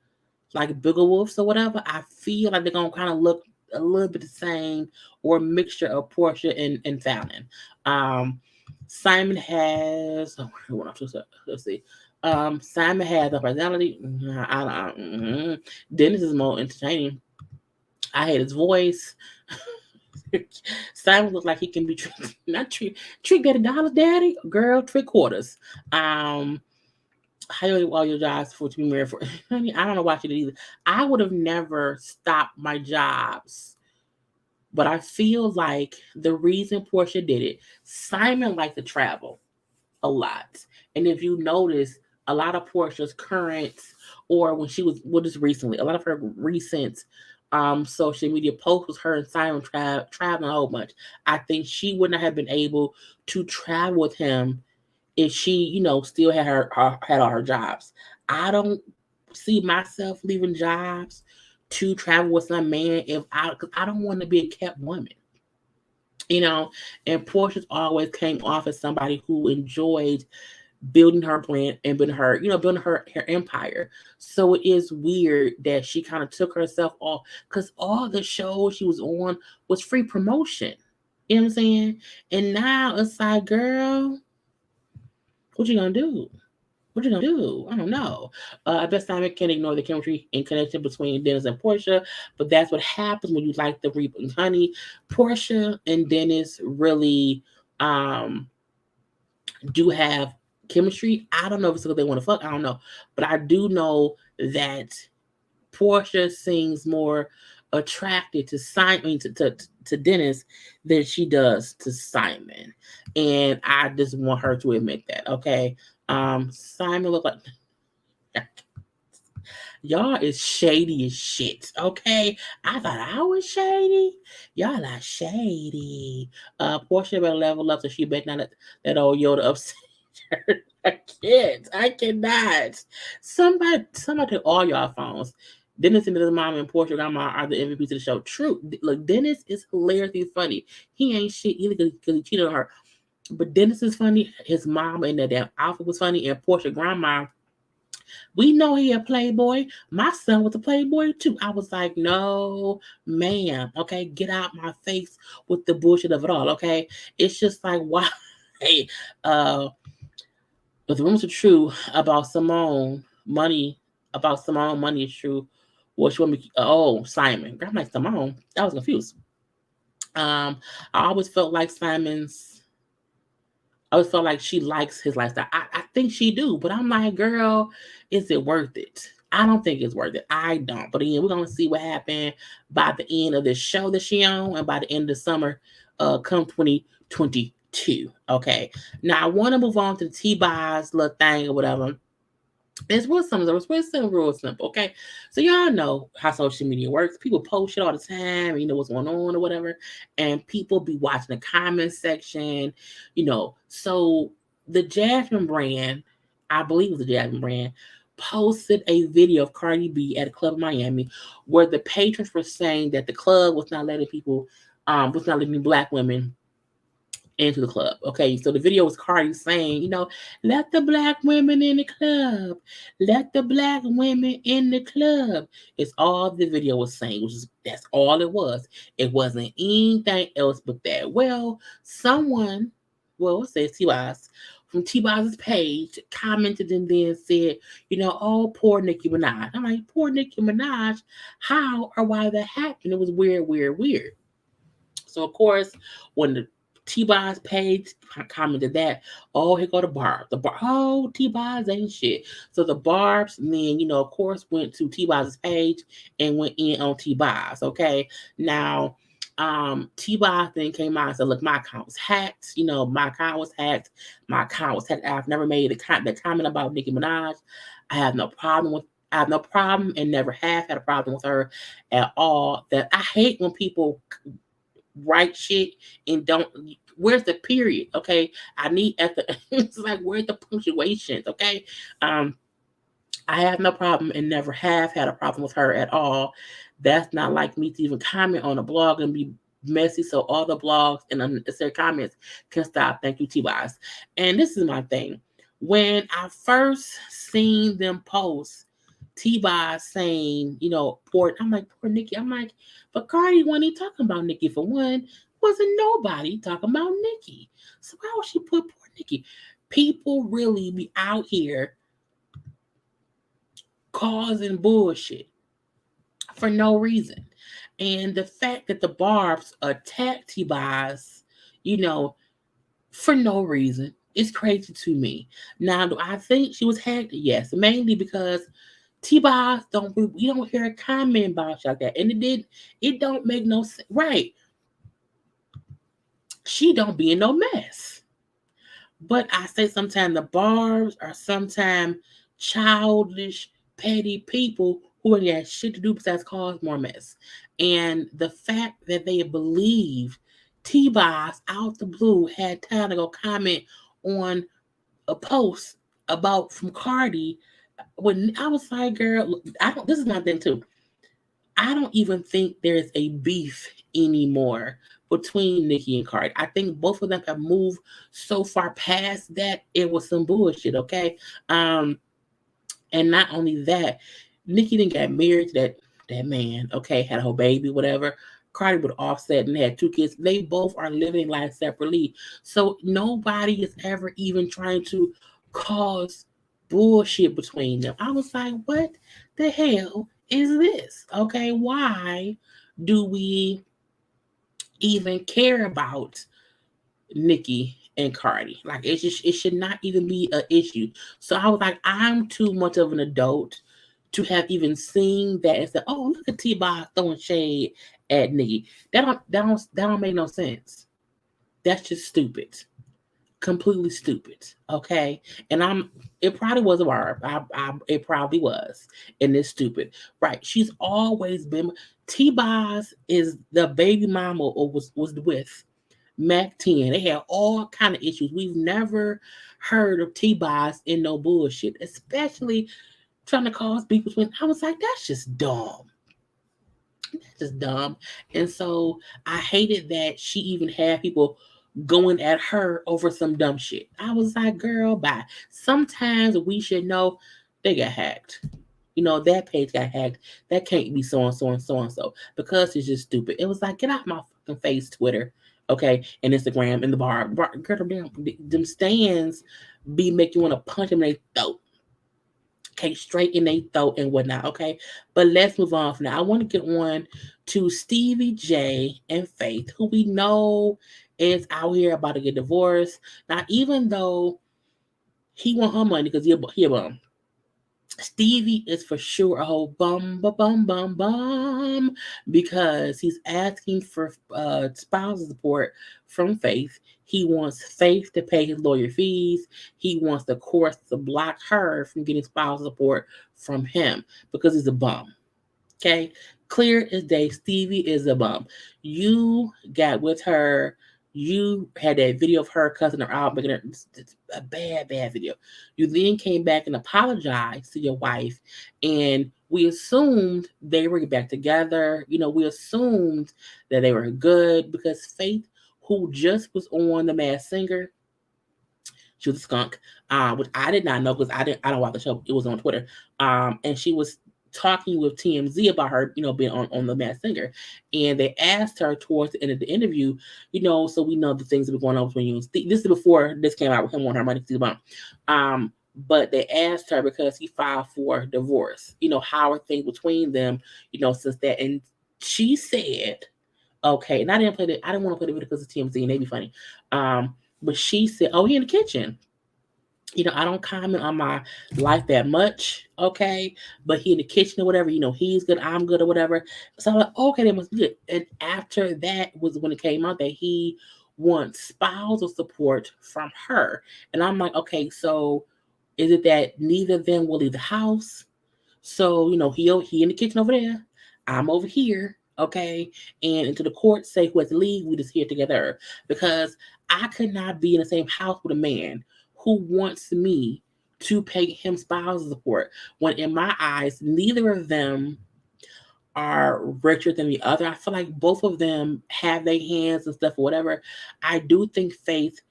like Bigger Wolves or whatever. I feel like they're gonna kind of look a little bit the same or a mixture of Porsha and Fallon. Simon has let's see. Simon has a personality. Dennis is more entertaining. I hate his voice. Simon looks like he can be not trick daddy, dollar daddy, girl, 3/4. How do all your jobs for to be married for? Honey, I don't know why she did either. I would have never stopped my jobs, but I feel like the reason Porsha did it, Simon liked to travel a lot, and if you notice, a lot of Porsha's current or when she was just recently, a lot of her recent social media posts was her and Simon traveling a whole bunch. I think she would not have been able to travel with him if she, still had had all her jobs. I don't see myself leaving jobs to travel with some man because I don't want to be a kept woman. And Portia's always came off as somebody who enjoyed building her brand and building her empire. So it is weird that she kind of took herself off because all the shows she was on was free promotion. You know what I'm saying? And now it's like, girl, what you gonna do? What you gonna do? I don't know. I bet Simon can ignore the chemistry and connection between Dennis and Porsha, but that's what happens when you like the reap and honey. Porsha and Dennis really do have chemistry. I don't know if it's because they want to fuck. I don't know, but I do know that Porsha seems more attracted to Simon to Dennis than she does to Simon, and I just want her to admit that. Okay, Simon look like y'all is shady as shit. Okay, I thought I was shady. Y'all are shady. Porsha better level up so she bet not that old Yoda upset. I can't. I cannot. Somebody take all y'all phones. Dennis and his mom and Porsha grandma are the MVPs of the show. True. Look, Dennis is hilariously funny. He ain't shit either because he cheated on her. But Dennis is funny. His mom and that damn outfit was funny. And Porsha grandma, we know he a playboy. My son was a playboy too. I was like, no, ma'am. Okay, get out my face with the bullshit of it all. Okay, it's just like why. Hey, if the rumors are true about Simone money is true. What she want me? Oh, Simon. I'm like Simone. I was confused. I always felt like Simon's. I always felt like she likes his lifestyle. I think she do, but I'm like, girl, is it worth it? I don't think it's worth it. I don't. But again, we're gonna see what happened by the end of this show that she on, and by the end of the summer, come 2022. Okay. Now I want to move on to the T-Boz little thing or whatever. It's real simple. It's real simple. Okay. So y'all know how social media works. People post shit all the time, you know what's going on or whatever. And people be watching the comment section, So the Jasmine brand, I believe it was the Jasmine brand, posted a video of Cardi B at a club in Miami where the patrons were saying that the club was not letting black women into the club. Okay, so the video was Cardi saying, let the black women in the club. Let the black women in the club. It's all the video was saying, that's all it was. It wasn't anything else but that. Well, it says T-Boz, from T-Boz's page commented and then said, oh, poor Nicki Minaj. I'm like, poor Nicki Minaj? How or why that happened? It was weird, weird, weird. So, of course, when the T-Boz page commented that, oh, here go the Barb. Oh, T-Boz ain't shit. So the Barbs then, of course, went to T-Boz's page and went in on T-Boz, okay? Now, T-Boz then came out and said, look, my account was hacked. My account was hacked. I've never made the comment about Nicki Minaj. I have no problem and never have had a problem with her at all. That I hate when people write shit and don't. Where's the period? Okay, I need at the. It's like, where's the punctuations? Okay, I have no problem and never have had a problem with her at all. That's not like me to even comment on a blog and be messy, so all the blogs and unnecessary comments can stop. Thank you, T-Boz. And this is my thing. When I first seen them post T-Boz saying, I'm like, poor Nicki. I'm like, but Cardi wasn't even talking about Nicki for one. Wasn't nobody talking about Nicki. So why would she put poor Nicki? People really be out here causing bullshit for no reason. And the fact that the Barbs attacked T-Boz, for no reason, is crazy to me. Now, do I think she was hacked? Yes, mainly because T-Boz we don't hear a comment about you like that. And it don't make no sense. Right. She don't be in no mess. But I say sometimes the Barbs are sometimes childish, petty people who ain't got shit to do besides cause more mess. And the fact that they believe T-Boz out the blue had time to go comment on a post from Cardi, when I was like, girl, this is my thing too. I don't even think there's a beef anymore between Nicki and Cardi. I think both of them have moved so far past that it was some bullshit, okay? And not only that, Nicki didn't get married to that man, okay, had a whole baby, whatever. Cardi with Offset and had 2 kids. They both are living life separately. So nobody is ever even trying to cause bullshit between them. I was like, what the hell is this? Okay, why do we even care about Nicki and Cardi? Like, it should not even be an issue. So I was like, I'm too much of an adult to have even seen that and said, oh, look at T-Boz throwing shade at Nicki. That don't make no sense. That's just stupid. Completely stupid. Okay. And it probably was a Barb. It probably was. And it's stupid. Right. She's always been. T-Boz is the baby mama or was with Mac 10. They had all kind of issues. We've never heard of T-Boz in no bullshit, especially trying to cause beef between. I was like, that's just dumb. That's just dumb. And so I hated that she even had people going at her over some dumb shit. I was like, girl, bye. Sometimes we should know they got hacked. That page got hacked. That can't be so and so and so and so because it's just stupid. It was like, get out my fucking face, Twitter, okay, and Instagram and the bar. Girl, them stands be make you want to punch them in their throat. Okay, straight in their throat and whatnot. Okay, but let's move on from now. I want to get on to Stevie J and Faith, who we know is out here about to get divorced. Now, even though he want her money because he a bum. Stevie is for sure a whole bum because he's asking for spousal support from Faith. He wants Faith to pay his lawyer fees. He wants the courts to block her from getting spousal support from him because he's a bum. Okay, clear as day. Stevie is a bum. You got with her. You had that video of her cussing her out, making her a bad video. You then came back and apologized to your wife, and we assumed they were back together. We assumed that they were good because Faith, who just was on The Masked Singer, she was a skunk, which I did not know because I don't watch the show. It was on Twitter, and she was talking with TMZ about her, being on The Masked Singer, and they asked her towards the end of the interview, so we know the things that were going on between you and Steve. This is before this came out with him on her money to the bump. But they asked her because he filed for divorce. How are things between them? Since that, and she said, okay, and I didn't want to play the video because of TMZ and they'd be funny. But she said, oh, he in the kitchen. I don't comment on my life that much, okay? But he in the kitchen or whatever, he's good, I'm good or whatever. So I'm like, okay, that must be good. And after that was when it came out that he wants spousal support from her. And I'm like, okay, so is it that neither of them will leave the house? So, he in the kitchen over there, I'm over here, okay? And until the court say who has to leave, we just here together. Because I could not be in the same house with a man who wants me to pay him spousal support when in my eyes neither of them are richer than the other. I feel like both of them have their hands and stuff or whatever. I do think Faith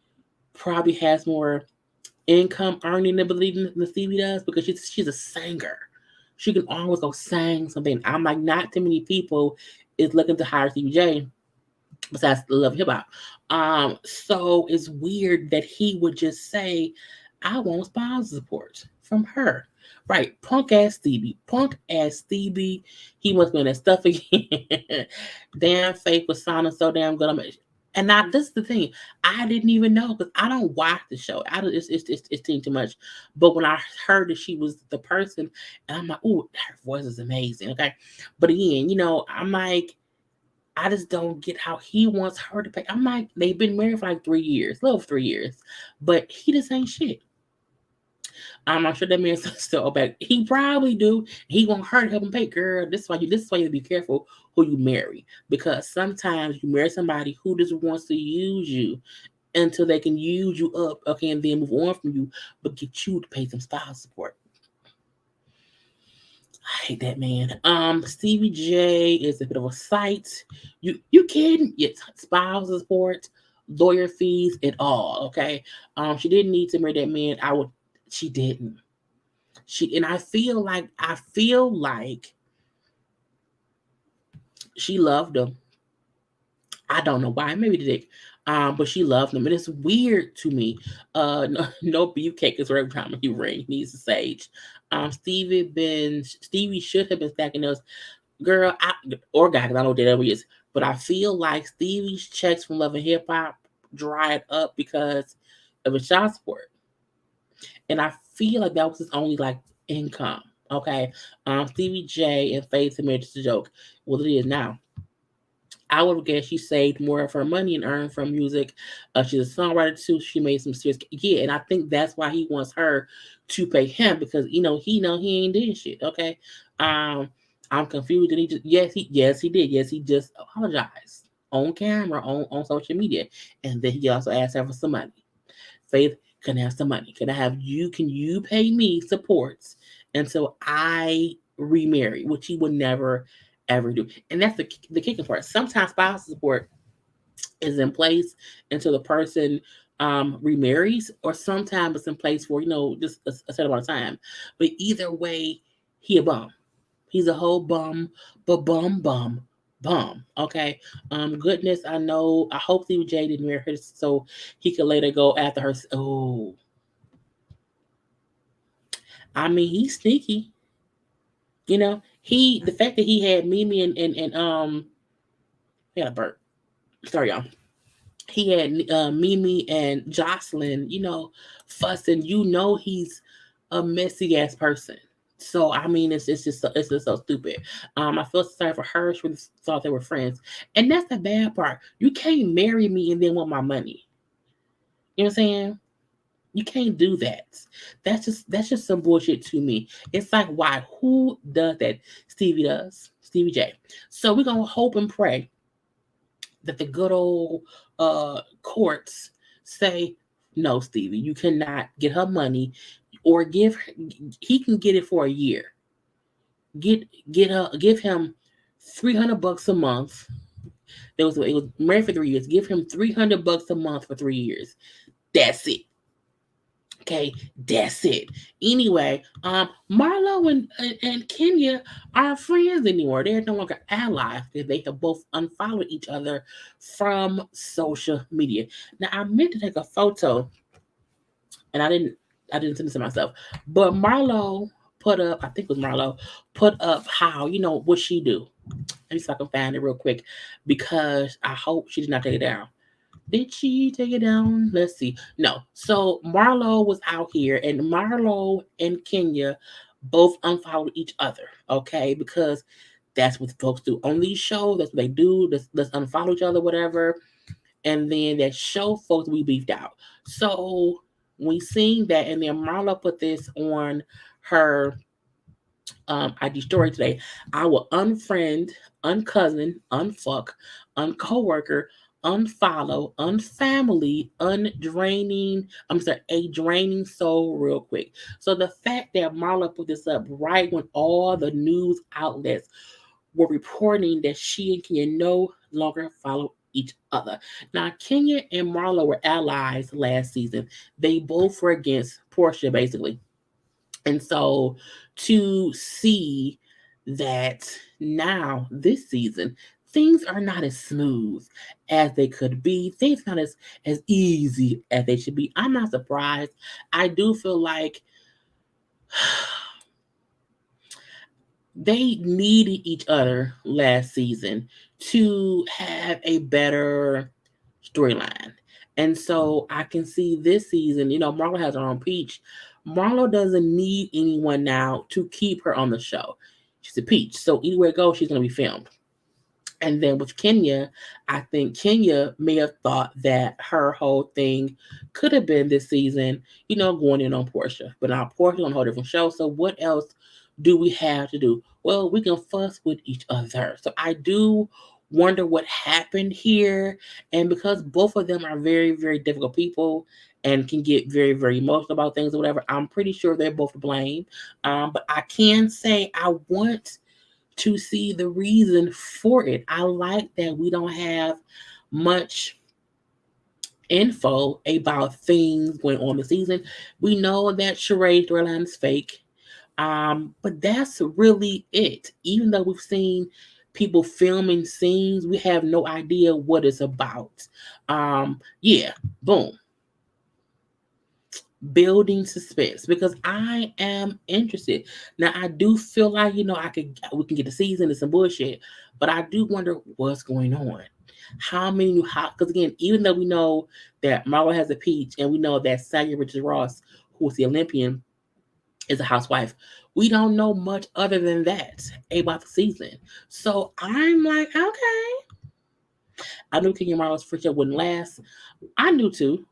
probably has more income earning ability than Stevie does because she's a singer. She can always go sing something. I'm like, not too many people is looking to hire Stevie J besides love hip hop. So it's weird that he would just say, I want spousal support from her. Right, punk ass Stevie. He must be in that stuff again. Damn, Faith was sounding so damn good. And now this is the thing. I didn't even know because I don't watch the show. It's too much. But when I heard that she was the person, and I'm like, oh, her voice is amazing. Okay. But again, I'm like, I just don't get how he wants her to pay. I'm like, they've been married for like 3 years, little 3 years, but he just ain't shit. I'm not sure that man's still back. He probably do. He want her to help him pay. Girl, this is why you be careful who you marry because sometimes you marry somebody who just wants to use you until they can use you up, okay, and then move on from you, but get you to pay some spousal support. I hate that man. Stevie J is a bit of a sight. You can get spousal support, lawyer fees, and all. Okay. She didn't need to marry that man. She didn't. And I feel like she loved him. I don't know why. Maybe the dick. But she loved him. And it's weird to me. No beefcake is every time he ring. He needs a sage. Stevie should have been stacking those. Girl, or guy, because I know what that is. But I feel like Stevie's checks from Love and Hip Hop dried up because of his child support. And I feel like that was his only like income. Okay. Stevie J and Faith made this a joke. Well, it is now. I would guess she saved more of her money and earned from music. She's a songwriter too. She made some serious, yeah, and I think that's why he wants her to pay him because he ain't doing shit. Okay, I'm confused. And he just yes he did. Yes, he just apologized on camera on social media, and then he also asked her for some money. Faith, can I have some money? Can you pay me supports until I remarry, which he would never ever do. And that's the kicking part. Sometimes spousal support is in place until the person remarries, or sometimes it's in place for just a certain amount of time. But either way, he a bum. He's a whole bum, but bum. Okay. Goodness, I know. I hope Stevie J didn't marry her so he could later go after her. Oh, I mean, he's sneaky. The fact that he had Mimi and he had a burp. Sorry, y'all. He had Mimi and Jocelyn, fussing. He's a messy ass person. So I mean, it's just so stupid. I feel sorry for her. She really thought they were friends, and that's the bad part. You can't marry me and then want my money. You know what I'm saying? You can't do that. That's just some bullshit to me. It's like, why? Who does that? Stevie does. Stevie J. So we're gonna hope and pray that the good old courts say, no, Stevie, you cannot get her money, or he can get it for a year. Give him $300 a month. It was married for 3 years. Give him $300 a month for 3 years. That's it. Okay, that's it. Anyway, Marlo and Kenya aren't friends anymore. They're no longer allies because they have both unfollowed each other from social media. Now, I meant to take a photo, and I didn't send it to myself. But Marlo put up, I think it was Marlo, put up how what she do. Let me see if I can find it real quick, because I hope she did not take it down. Did she take it down? Let's see. No. So Marlo was out here, and Marlo and Kenya both unfollowed each other. Okay, because that's what folks do on these shows. That's what they do. Let's unfollow each other, whatever. And then that show folks we beefed out. So we seen that, and then Marlo put this on her IG story today. I will unfriend, uncousin, unfuck, uncoworker, unfollow, unfamily, undraining. I'm sorry, a draining soul real quick. So the fact that Marla put this up right when all the news outlets were reporting that she and Kenya no longer follow each other. Now, Kenya and Marlo were allies last season. They both were against Porsha, basically. And so to see that now this season, things are not as smooth as they could be. Things not as easy as they should be. I'm not surprised. I do feel like they needed each other last season to have a better storyline. And so I can see this season, Marlo has her own peach. Marlo doesn't need anyone now to keep her on the show. She's a peach. So anywhere it goes, she's going to be filmed. And then with Kenya, I think Kenya may have thought that her whole thing could have been this season, going in on Porsha. But now Porsha's on a whole different show. So what else do we have to do? Well, we can fuss with each other. So I do wonder what happened here. And because both of them are very, very difficult people and can get very, very emotional about things or whatever, I'm pretty sure they're both to blame. But I can say I want to see the reason for it. I like that we don't have much info about things going on this season. We know that Sheree's storyline is fake. But that's really it. Even though we've seen people filming scenes, we have no idea what it's about. Yeah, boom. Building suspense, because I am interested. Now I do feel like we can get the season and some bullshit, but I do wonder what's going on. How many new because again, even though we know that Marlo has a peach and we know that Sanya Richards Ross, who was the Olympian, is a housewife, we don't know much other than that about the season. So I'm like, okay. I knew King and Marlo's friendship wouldn't last. I knew too.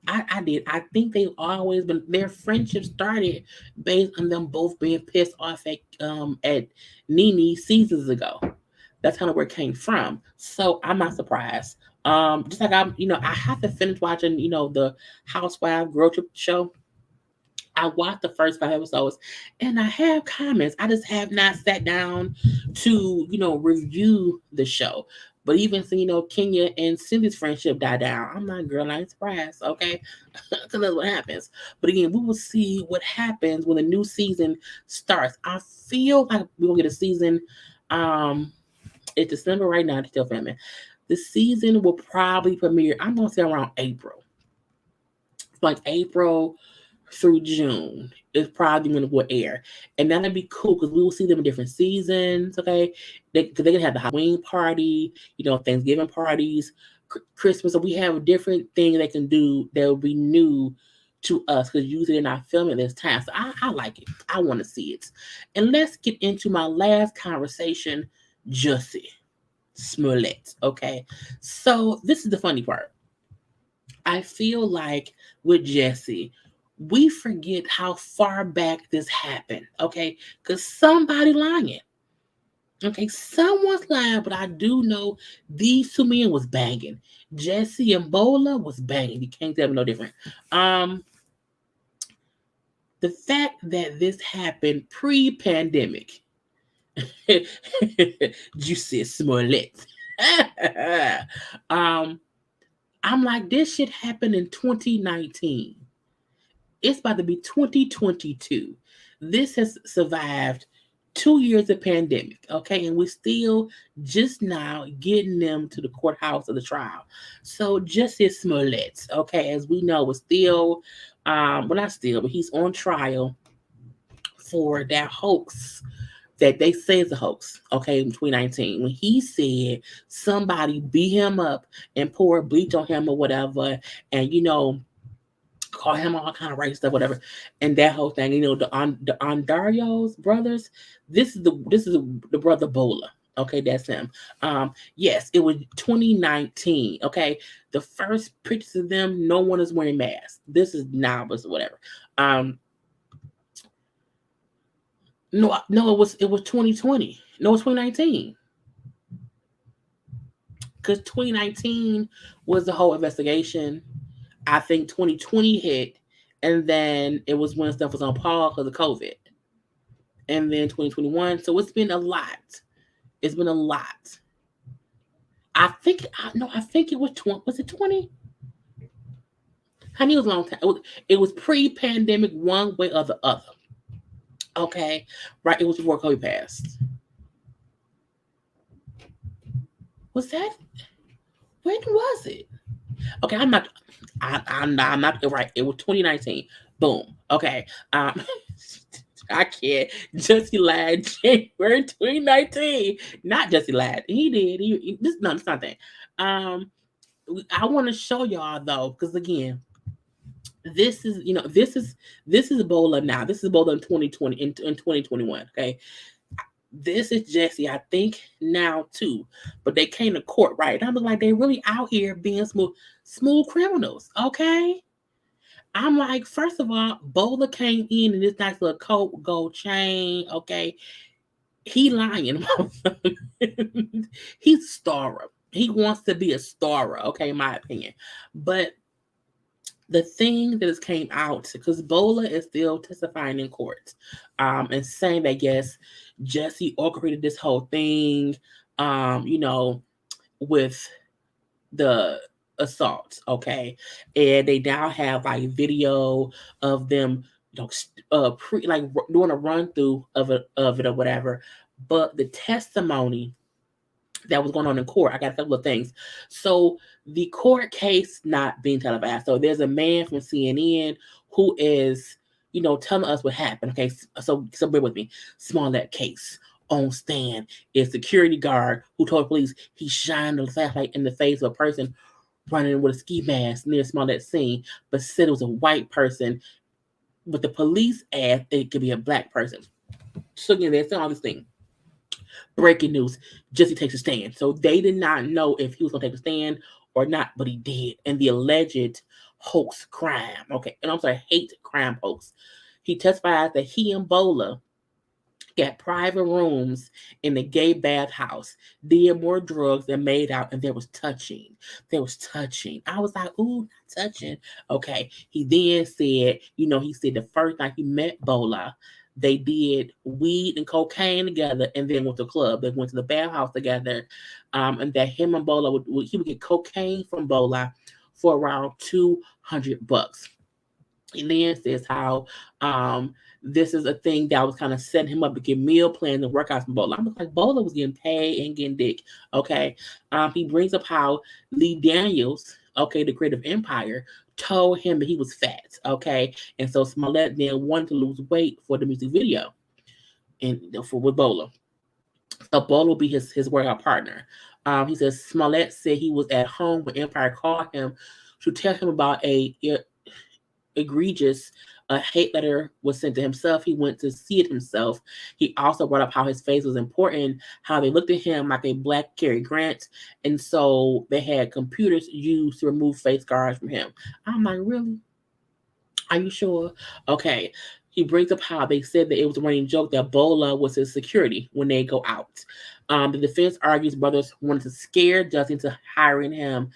I did. I think they've always been, their friendship started based on them both being pissed off at NeNe seasons ago. That's kind of where it came from. So I'm not surprised. Just like I have to finish watching, the Housewife Girl Trip show. I watched the first 5 episodes and I have comments. I just have not sat down to, review the show. But even seeing, Kenya and Cindy's friendship die down, I'm like, girl, I ain't surprised, okay? Because that's what happens. But again, we will see what happens when the new season starts. I feel like we're going to get a season. It's December right now, still filming. The season will probably premiere, I'm going to say around April. Like April through June is probably when it will air. And that'll be cool because we will see them in different seasons, okay? Because they can have the Halloween party, Thanksgiving parties, Christmas. So we have a different thing they can do that will be new to us because usually they're not filming this time. So I like it. I want to see it. And let's get into my last conversation, Jussie Smollett, okay? So this is the funny part. I feel like with Jussie, we forget how far back this happened, okay? Because somebody lying. Okay, someone's lying, but I do know these two men was banging. Jussie and Bola was banging. You can't tell me no different. The fact that this happened pre-pandemic, Jussie Smollett. I'm like, this shit happened in 2019. It's about to be 2022. This has survived 2 years of pandemic, okay? And we're still just now getting them to the courthouse of the trial. So Jussie Smollett, okay, as we know, is still, well, not still, but he's on trial for that hoax that they say is a hoax, okay, in 2019, when he said somebody beat him up and poured bleach on him or whatever, and, call him all kind of right stuff, whatever, and that whole thing. The Ondario's brothers. This is the brother Bola. Okay, that's him. Yes, it was 2019. Okay, the first pictures of them, no one is wearing masks. This is now, but whatever. No, it was 2020. No, it was 2019. Because 2019 was the whole investigation. I think 2020 hit, and then it was when stuff was on pause because of COVID. And then 2021. So it's been a lot. It's been a lot. I think it was 20. Was it 20? Honey, it was a long time. It was pre-pandemic one way or the other. Okay. Right. It was before COVID passed. Was that? When was it? Okay, I'm not right. It was 2019. Boom. Okay. I can't. Jussie lied. January 2019. Not Jussie lied. He did. It's not that. I want to show y'all though, because again, this is Ebola now. This is Ebola in 2020 in 2021. Okay. This is Jussie, I think now too, but they came to court, right? I'm like, they really out here being smooth criminals, okay? I'm like, first of all, Bola came in this nice little coat, gold chain, okay? He lying. He's a starer. He wants to be a starer, okay, in my opinion. But the thing that has came out, because Bola is still testifying in court, and saying that yes, Jussie orchestrated this whole thing, with the assault, okay, and they now have like video of them, doing a run through of it or whatever, but the testimony that was going on in court. I got a couple of things. So the court case not being televised. So there's a man from CNN who is, telling us what happened. Okay, so bear with me. Smollett case on stand is security guard who told police he shined the flashlight in the face of a person running with a ski mask near Smollett scene, but said it was a white person. But the police asked it could be a black person. So again, they're saying all this thing. Breaking news, Jussie takes a stand. So they did not know if he was going to take a stand or not, but he did. And the alleged hoax crime, okay, and I'm sorry, hate crime hoax. He testified that he and Bola got private rooms in the gay bathhouse, did more drugs than made out, and there was touching. There was touching. I was like, ooh, touching. Okay. He then said, he said the first night he met Bola, They did weed and cocaine together, and then went to the club. They went to the bathhouse together, and that him and Bola he would get cocaine from Bola for around $200. He then says how this is a thing that was kind of setting him up to get meal plans and workouts from Bola. I'm like, Bola was getting paid and getting dick. Okay. He brings up how Lee Daniels, okay, the creative empire, told him that he was fat. Okay. And so Smollett then wanted to lose weight for the music video and for with Bola. So Bola will be his workout partner. He says Smollett said he was at home when Empire called him to tell him about a egregious hate letter was sent to himself. He went to see it himself. He also brought up how his face was important, how they looked at him like a black Cary Grant, and so they had computers used to remove face scars from him. I'm like, really? Are you sure? Okay. He brings up how they said that it was a running joke that Bola was his security when they go out. The defense argues brothers wanted to scare Jussie into hiring them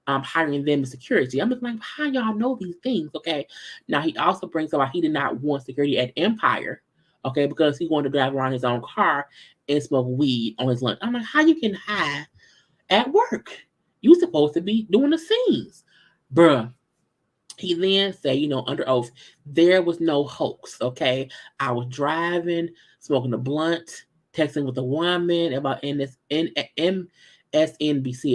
as security. I'm just like, how y'all know these things? Okay. Now he also brings up how he did not want security at Empire, okay, because he wanted to drive around his own car and smoke weed on his lunch. I'm like, how you can hide at work? You supposed to be doing the scenes, bruh. He then said, under oath, there was no hoax, okay? I was driving, smoking a blunt, texting with a woman about MSNBC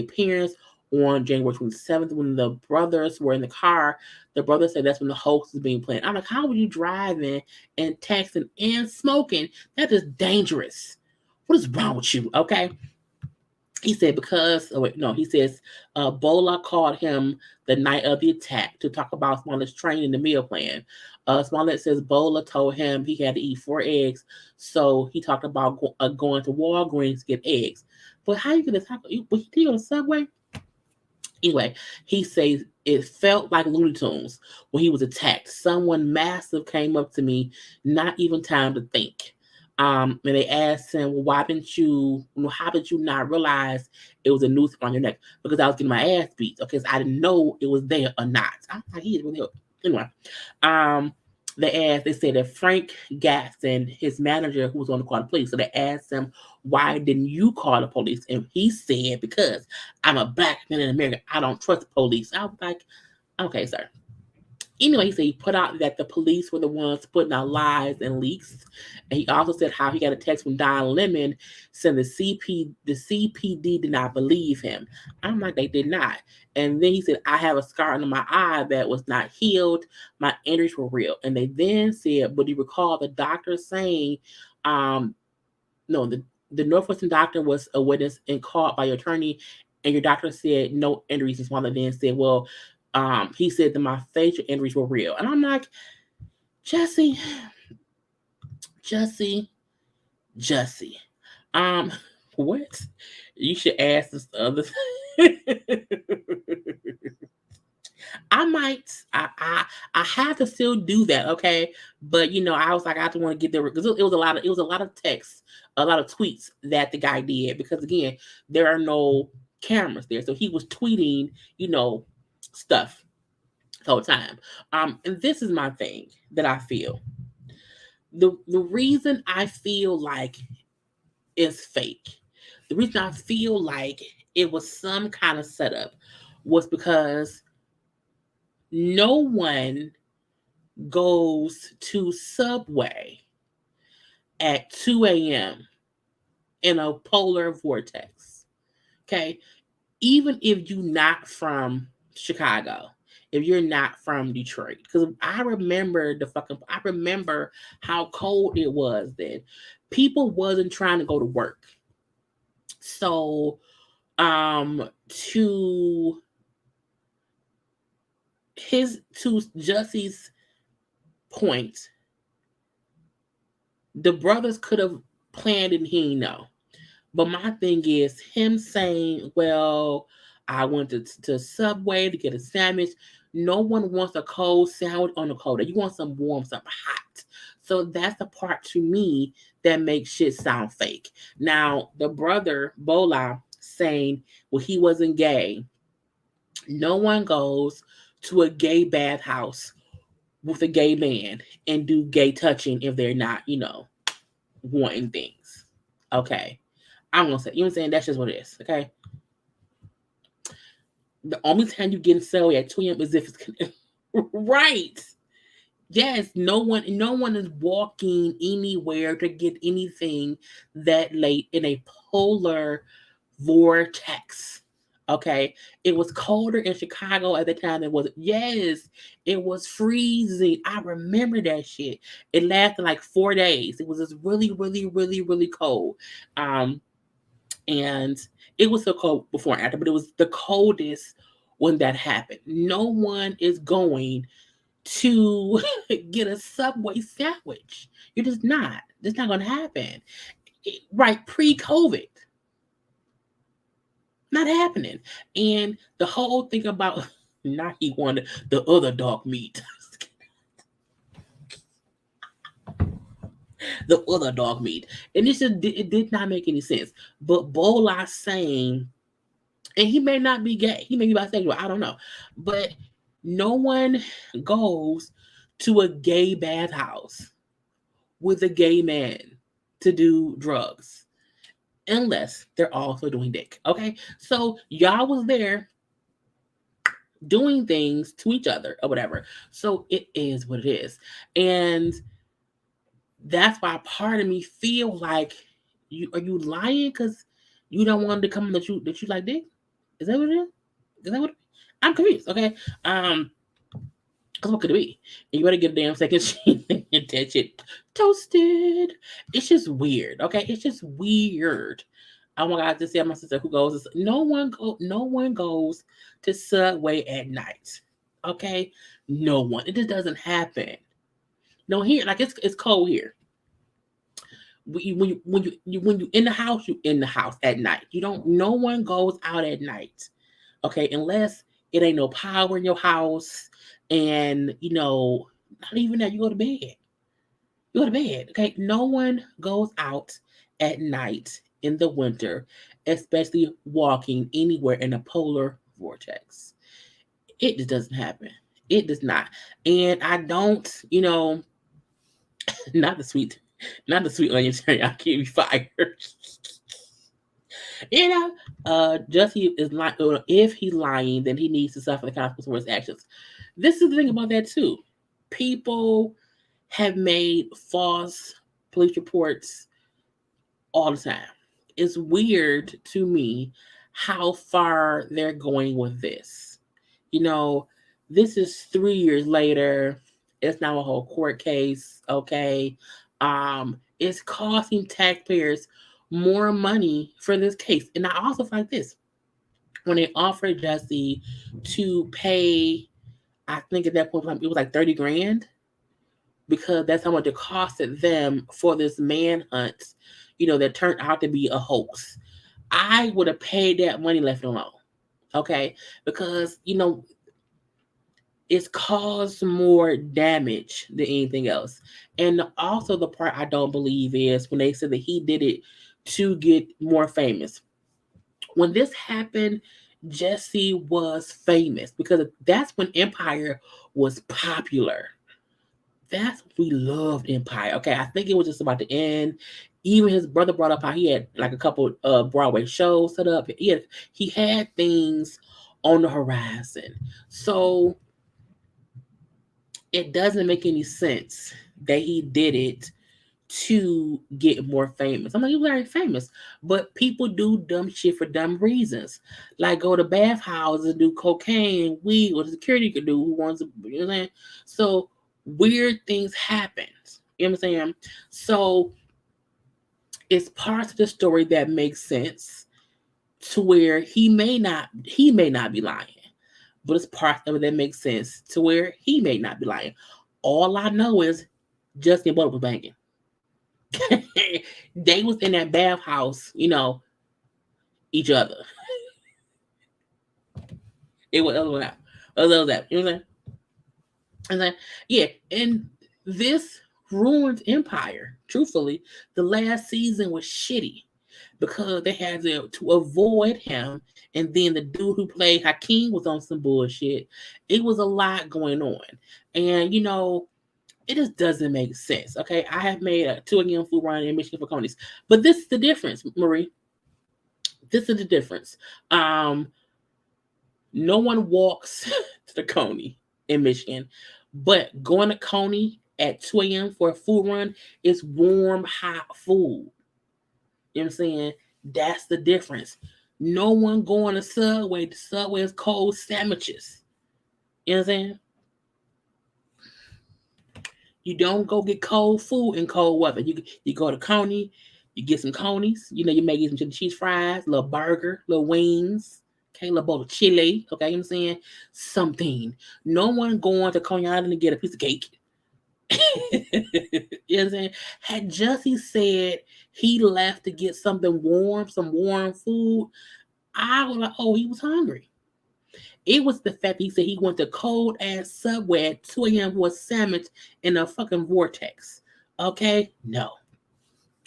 appearance on January 27th when the brothers were in the car. The brother said that's when the hoax was being planned. I'm like, how were you driving and texting and smoking? That is dangerous. What is wrong with you, okay? He said he says Bola called him the night of the attack to talk about Smollett's training the meal plan. Smollett says Bola told him he had to eat 4 eggs, so he talked about going to Walgreens to get eggs. But how you going to talk? Was he on the subway? Anyway, he says it felt like Looney Tunes when he was attacked. Someone massive came up to me, not even time to think. And they asked him, well, how did you not realize it was a noose on your neck? Because I was getting my ass beat. Okay, so I didn't know it was there or not. I'm like, he is really anyway. They said that Frank Gaston, his manager, who was on the call the police, so they asked him, why didn't you call the police? And he said, because I'm a black man in America, I don't trust the police. I was like, okay, sir. Anyway, he said he put out that the police were the ones putting out lies and leaks. And he also said how he got a text from Don Lemon saying the CPD did not believe him. I'm like, they did not. And then he said, I have a scar under my eye that was not healed. My injuries were real. And they then said, but you recall the doctor saying, the Northwestern doctor was a witness and called by your attorney, and your doctor said no injuries. And Smollett then said, well, he said that my facial injuries were real. And I'm like, Jussie. What? You should ask this other. I have to still do that, okay? But I was like, I just want to get there because it was a lot of texts, a lot of tweets that the guy did, because again, there are no cameras there. So he was tweeting, stuff the whole time. And this is my thing that I feel. The reason I feel like it's fake, the reason I feel like it was some kind of setup was because no one goes to Subway at 2 a.m. in a polar vortex. Okay? Even if you're not from Chicago, if you're not from Detroit. Because I remember how cold it was then. People wasn't trying to go to work. So to Jussie's point, the brothers could have planned and he didn't know. But my thing is him saying, well, I went to Subway to get a sandwich. No one wants a cold sandwich on a cold day. You want some warm, something hot. So that's the part to me that makes shit sound fake. Now, the brother, Bola, saying, well, he wasn't gay. No one goes to a gay bathhouse with a gay man and do gay touching if they're not, wanting things. Okay. I'm gonna say, you know what I'm saying? That's just what it is. Okay. The only time you get in cell at 2 a.m. is if it's right. Yes, no one is walking anywhere to get anything that late in a polar vortex. Okay. It was colder in Chicago at the time. It was freezing. I remember that shit. It lasted like 4 days. It was just really, really, really, really cold. And it was so cold before and after, but it was the coldest when that happened. No one is going to get a Subway sandwich. You're just not. It's not going to happen. Right, pre-COVID. Not happening. And the whole thing about not he wanted the other dog meat. The other dog meat. And it did not make any sense. But Bola saying, and he may not be gay, he may be bisexual, I don't know. But no one goes to a gay bathhouse with a gay man to do drugs unless they're also doing dick. Okay, so y'all was there doing things to each other or whatever. So it is what it is, and that's why part of me feel like are you lying because you don't want to come that you like dick? Is that what it is? Is that what? I'm confused. Okay, because what could it be? And you better get a damn second sheet and that shit toasted. It's just weird. Okay, it's just weird. I want guys to see my sister who goes. No one goes to Subway at night. Okay, no one. It just doesn't happen. No, here like it's cold here. When you in the house, you in the house at night. You don't. No one goes out at night. Okay, unless it ain't no power in your house, and not even that. You go to bed. You go to bed. Okay, no one goes out at night in the winter, especially walking anywhere in a polar vortex. It just doesn't happen. It does not. And I don't, not the sweet onion teriyaki can't be fired. Jussie is like, if he's lying, then he needs to suffer the consequences for his actions. This is the thing about that too. People have made false police reports all the time. It's weird to me how far they're going with this. This is 3 years later. It's now a whole court case. Okay. It's costing taxpayers more money for this case. And I also find this. When they offered Jussie to pay, I think at that point it was like 30 grand, because that's how much it costed them for this manhunt, that turned out to be a hoax. I would have paid that money left alone. Okay. Because, it's caused more damage than anything else. And also the part I don't believe is when they said that he did it to get more famous. When this happened, Jussie was famous because that's when Empire was popular. We loved Empire. Okay, I think it was just about to end. Even his brother brought up how he had like a couple Broadway shows set up. He had things on the horizon. So it doesn't make any sense that he did it to get more famous. I'm like, he was already famous, but people do dumb shit for dumb reasons, like go to bathhouses and do cocaine and weed, what the security could do. Who wants to, you know what I'm saying? So weird things happen. You know what I'm saying? So it's parts of the story that make sense to where he may not be lying, but it's parts of it that make sense to where he may not be lying. All I know is Jussie and Butler was banging. They was in that bathhouse, each other. It was that. You know what I'm saying? And then, yeah, and this ruined Empire. Truthfully, the last season was shitty because they had to avoid him And then the dude who played Hakeem was on some bullshit. It was a lot going on. And, it just doesn't make sense. Okay. I have made a 2 a.m. food run in Michigan for Coney's. But this is the difference, Marie. This is the difference. No one walks to the Coney in Michigan, but going to Coney at 2 a.m. for a food run is warm, hot food. You know what I'm saying? That's the difference. No one going to Subway. The Subway is cold sandwiches. You know what I'm saying? You don't go get cold food in cold weather. You go to Coney, you get some Conies. You may get some cheese fries, little burger, little wings, okay, little bowl of chili. Okay, you know what I'm saying? Something. No one going to Coney Island to get a piece of cake. You know what I'm saying? Had Jussie said he left to get something warm, some warm food, I was like, oh, he was hungry. It was the fact that he said he went to cold ass Subway at 2 a.m. for a sandwich in a fucking vortex. Okay? No.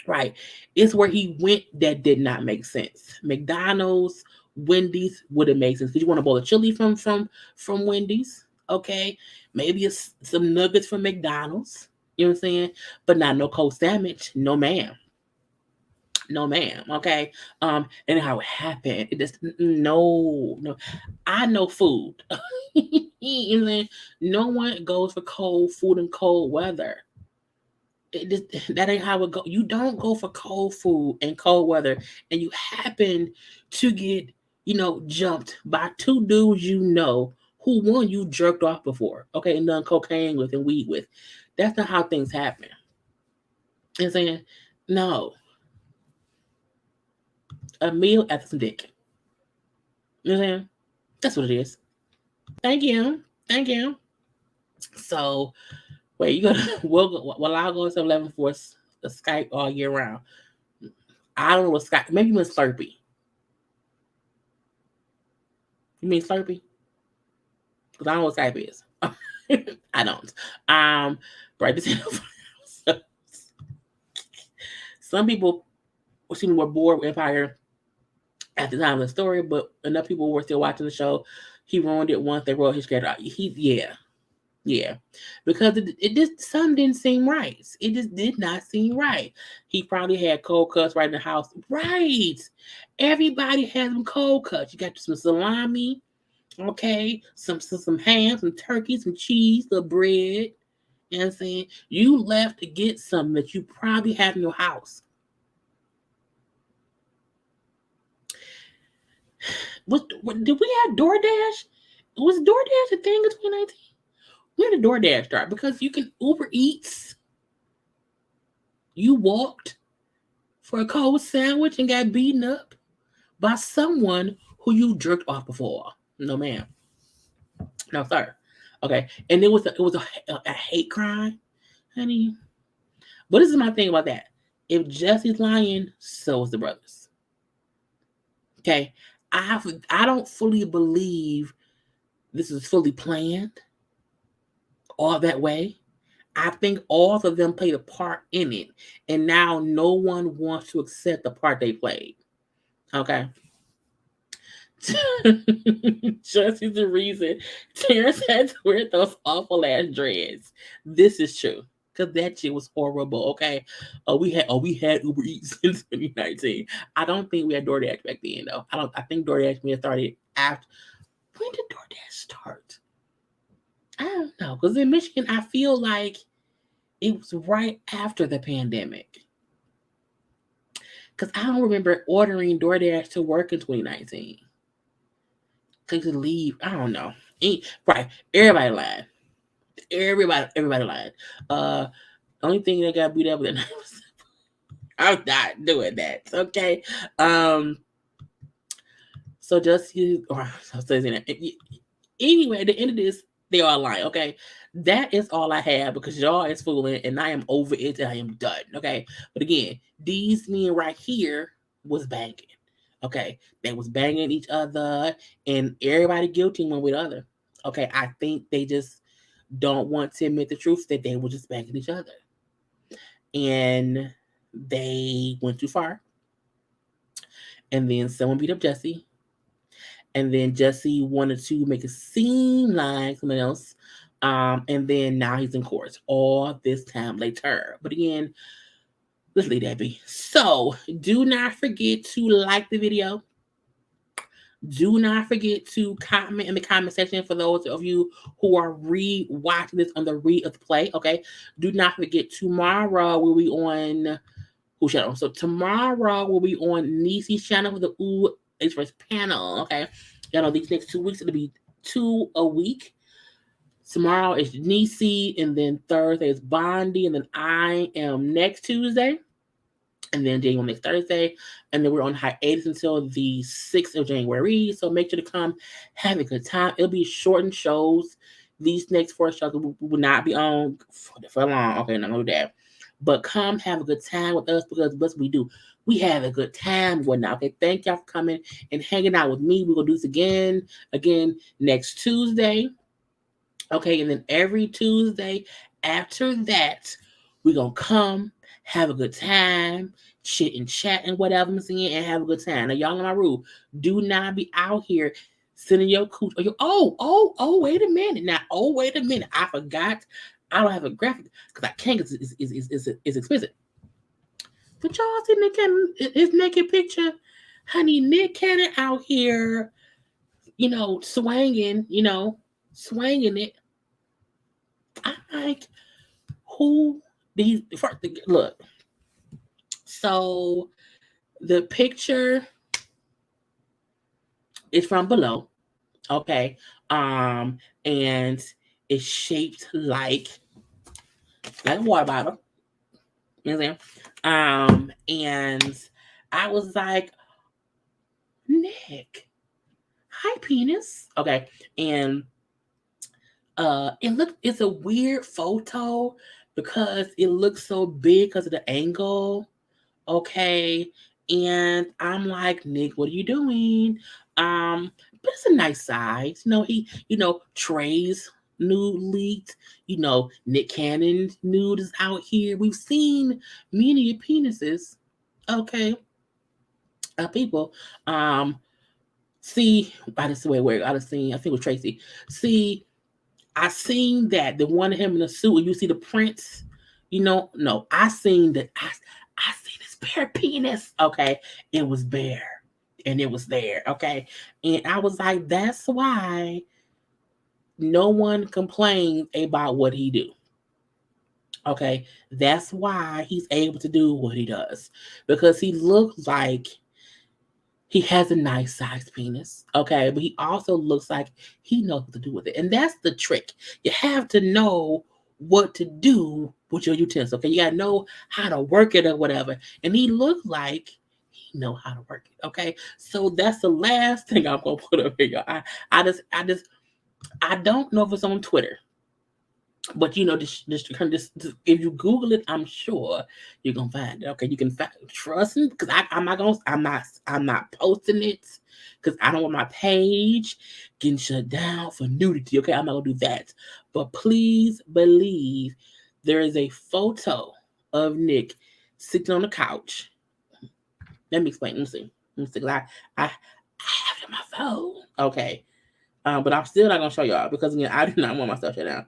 Right. It's where he went that did not make sense. McDonald's, Wendy's would have made sense. Because you want a bowl of chili from Wendy's. Okay. Maybe some nuggets from McDonald's. You know what I'm saying? But not no cold sandwich. No, ma'am. No, ma'am. Okay. And how it happened. It just no. I know food. You know what I'm saying? No one goes for cold food in cold weather. That ain't how it go. You don't go for cold food and cold weather, and you happen to get, jumped by 2 dudes who one you jerked off before, okay, and done cocaine with and weed with. That's not how things happen. You know what I'm saying? No. A meal after some dick. You know what I'm saying? That's what it is. Thank you. Thank you. So, wait, you gonna I'll go to 11 for a Skype all year round. I don't know what Skype. Maybe you mean Slurpee. You mean Slurpee? Because I don't know what Skype is. I don't. Right. This some people seem were bored with Empire at the time of the story, but enough people were still watching the show. He ruined it once they wrote his character out. Yeah, because it just something didn't seem right. It just did not seem right. He probably had cold cuts right in the house. Right. Everybody has some cold cuts. You got some salami, okay, some ham, some turkey, some cheese, the bread. You know what I'm saying? You left to get something that you probably have in your house. Did we have DoorDash? Was DoorDash a thing in 2019? Where did DoorDash start? Because you can Uber Eats. You walked for a cold sandwich and got beaten up by someone who you jerked off before. No, ma'am. No, sir. Okay, and it was a hate crime, honey. But this is my thing about that. If Jussie's lying, so is the brothers. Okay, I don't fully believe this is fully planned all that way. I think all of them played a part in it, and now no one wants to accept the part they played. Okay. Just is the reason Terrence had to wear those awful ass dreads. This is true. Because that shit was horrible. Okay. We had Uber Eats in 2019. I don't think we had DoorDash back then though. I think DoorDash may have started after. When did DoorDash start? I don't know. Because in Michigan, I feel like it was right after the pandemic. Because I don't remember ordering DoorDash to work in 2019. To leave. I don't know. Right. Everybody lied. Everybody lied. The only thing that got beat up that night was I'm not doing that. Okay. So just anyway, at the end of this, they all lying. Okay. That is all I have because y'all is fooling and I am over it and I am done. Okay. But again, these men right here was banging. Okay, they was banging each other, and everybody guilty one with the other. Okay, I think they just don't want to admit the truth that they were just banging each other, and they went too far. And then someone beat up Jussie, and then Jussie wanted to make it seem like someone else. And then now he's in court all this time later. But again, let's leave that be. So do not forget to like the video. Do not forget to comment in the comment section for those of you who are re-watching this on the re of the play. Okay. Do not forget tomorrow we'll be on who channel. So tomorrow we'll be on Niecy's channel for the Ooh Express panel. Okay. Y'all know these next 2 weeks it'll be 2 a week. Tomorrow is Niecy, and then Thursday is Bondi, and then I am next Tuesday. And then January next Thursday. And then we're on hiatus until the 6th of January. So make sure to come have a good time. It'll be shortened shows. These next 4 shows will not be on for long. Okay, not gonna do that. But come have a good time with us because what we do, we have a good time. Whatnot. Okay, thank y'all for coming and hanging out with me. We're gonna do this again next Tuesday. Okay, and then every Tuesday after that, we're gonna come have a good time, chit and chat and whatever I'm saying, and have a good time. Now, y'all know my rule. Do not be out here sending your cooch or your wait a minute. Now, wait a minute. I forgot. I don't have a graphic because I can't because it's expensive. But y'all see his naked picture? Honey, Nick Cannon out here, swinging it. I'm like, who these first look? So the picture is from below, okay, and it's shaped like a water bottle. You know what I'm saying? And I was like, Nick, hi penis, okay, and it's a weird photo because it looks so big because of the angle. Okay. And I'm like, Nick, what are you doing? But it's a nice size. Trey's nude leaked. Nick Cannon's nude is out here. We've seen many penises. Okay. People. See, I just wait, I just seen, I think it was Tracy. See, I seen that the one of him in the suit, and you see the prints. No, I seen that. I seen his bare penis. Okay, it was bare, and it was there. Okay, and I was like, that's why no one complains about what he do. Okay, that's why he's able to do what he does because he looks like he has a nice sized penis, okay? But he also looks like he knows what to do with it. And that's the trick. You have to know what to do with your utensil, okay? You got to know how to work it or whatever. And he looked like he know how to work it, okay? So that's the last thing I'm going to put up here. I don't know if it's on Twitter. But just if you Google it, I'm sure you're gonna find it. Okay, you can trust me because I'm not posting it because I don't want my page getting shut down for nudity. Okay, I'm not gonna do that. But please believe there is a photo of Nick sitting on the couch. Let me explain. Let me see. I have it on my phone. Okay, but I'm still not gonna show y'all because again, I do not want myself shut down.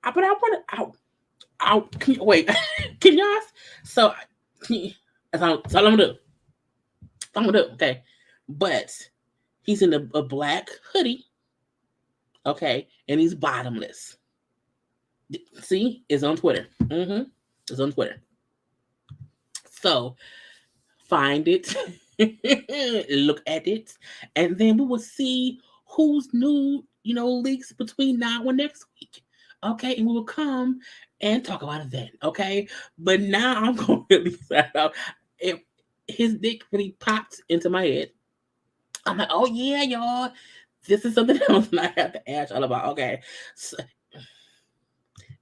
But I want to. Wait, can y'all? So that's all I'm gonna do. I'm gonna do. Okay, but he's in a black hoodie. Okay, and he's bottomless. See, it's on Twitter. It's on Twitter. So find it, look at it, and then we will see who's new. Leaks between now and next week. Okay, and we will come and talk about it then. Okay, but now I'm going to really start out. If his dick really popped into my head, I'm like, oh yeah, y'all, this is something else, and I have to ask y'all about. Okay, so,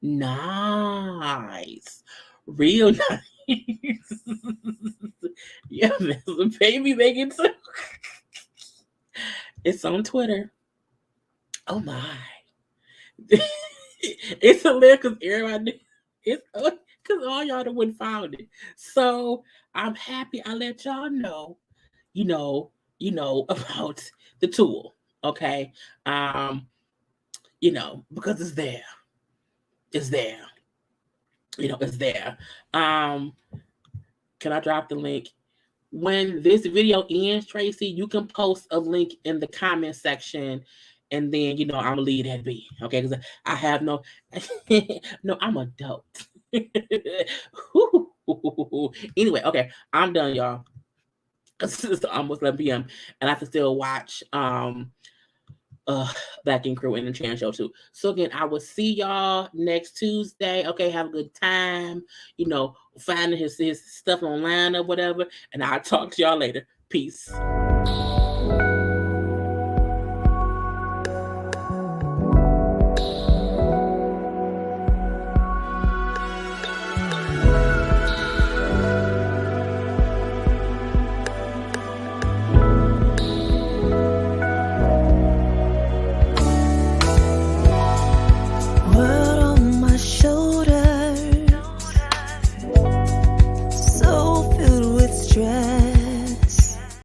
nice, real nice. Yeah, there's a baby making too. It's on Twitter. Oh my. It's hilarious because everybody it's because all y'all wouldn't found it. So I'm happy I let y'all know, about the tool. Okay. Because it's there. It's there. It's there. Can I drop the link? When this video ends, Tracy, you can post a link in the comment section, and then I'm gonna leave that be, okay? Because I have no, no, I'm adult. Anyway, okay, I'm done, y'all. It's almost 11 p.m. and I have to still watch Back in Crew and the Chan Show too. So again, I will see y'all next Tuesday. Okay, have a good time. Finding his stuff online or whatever. And I'll talk to y'all later. Peace.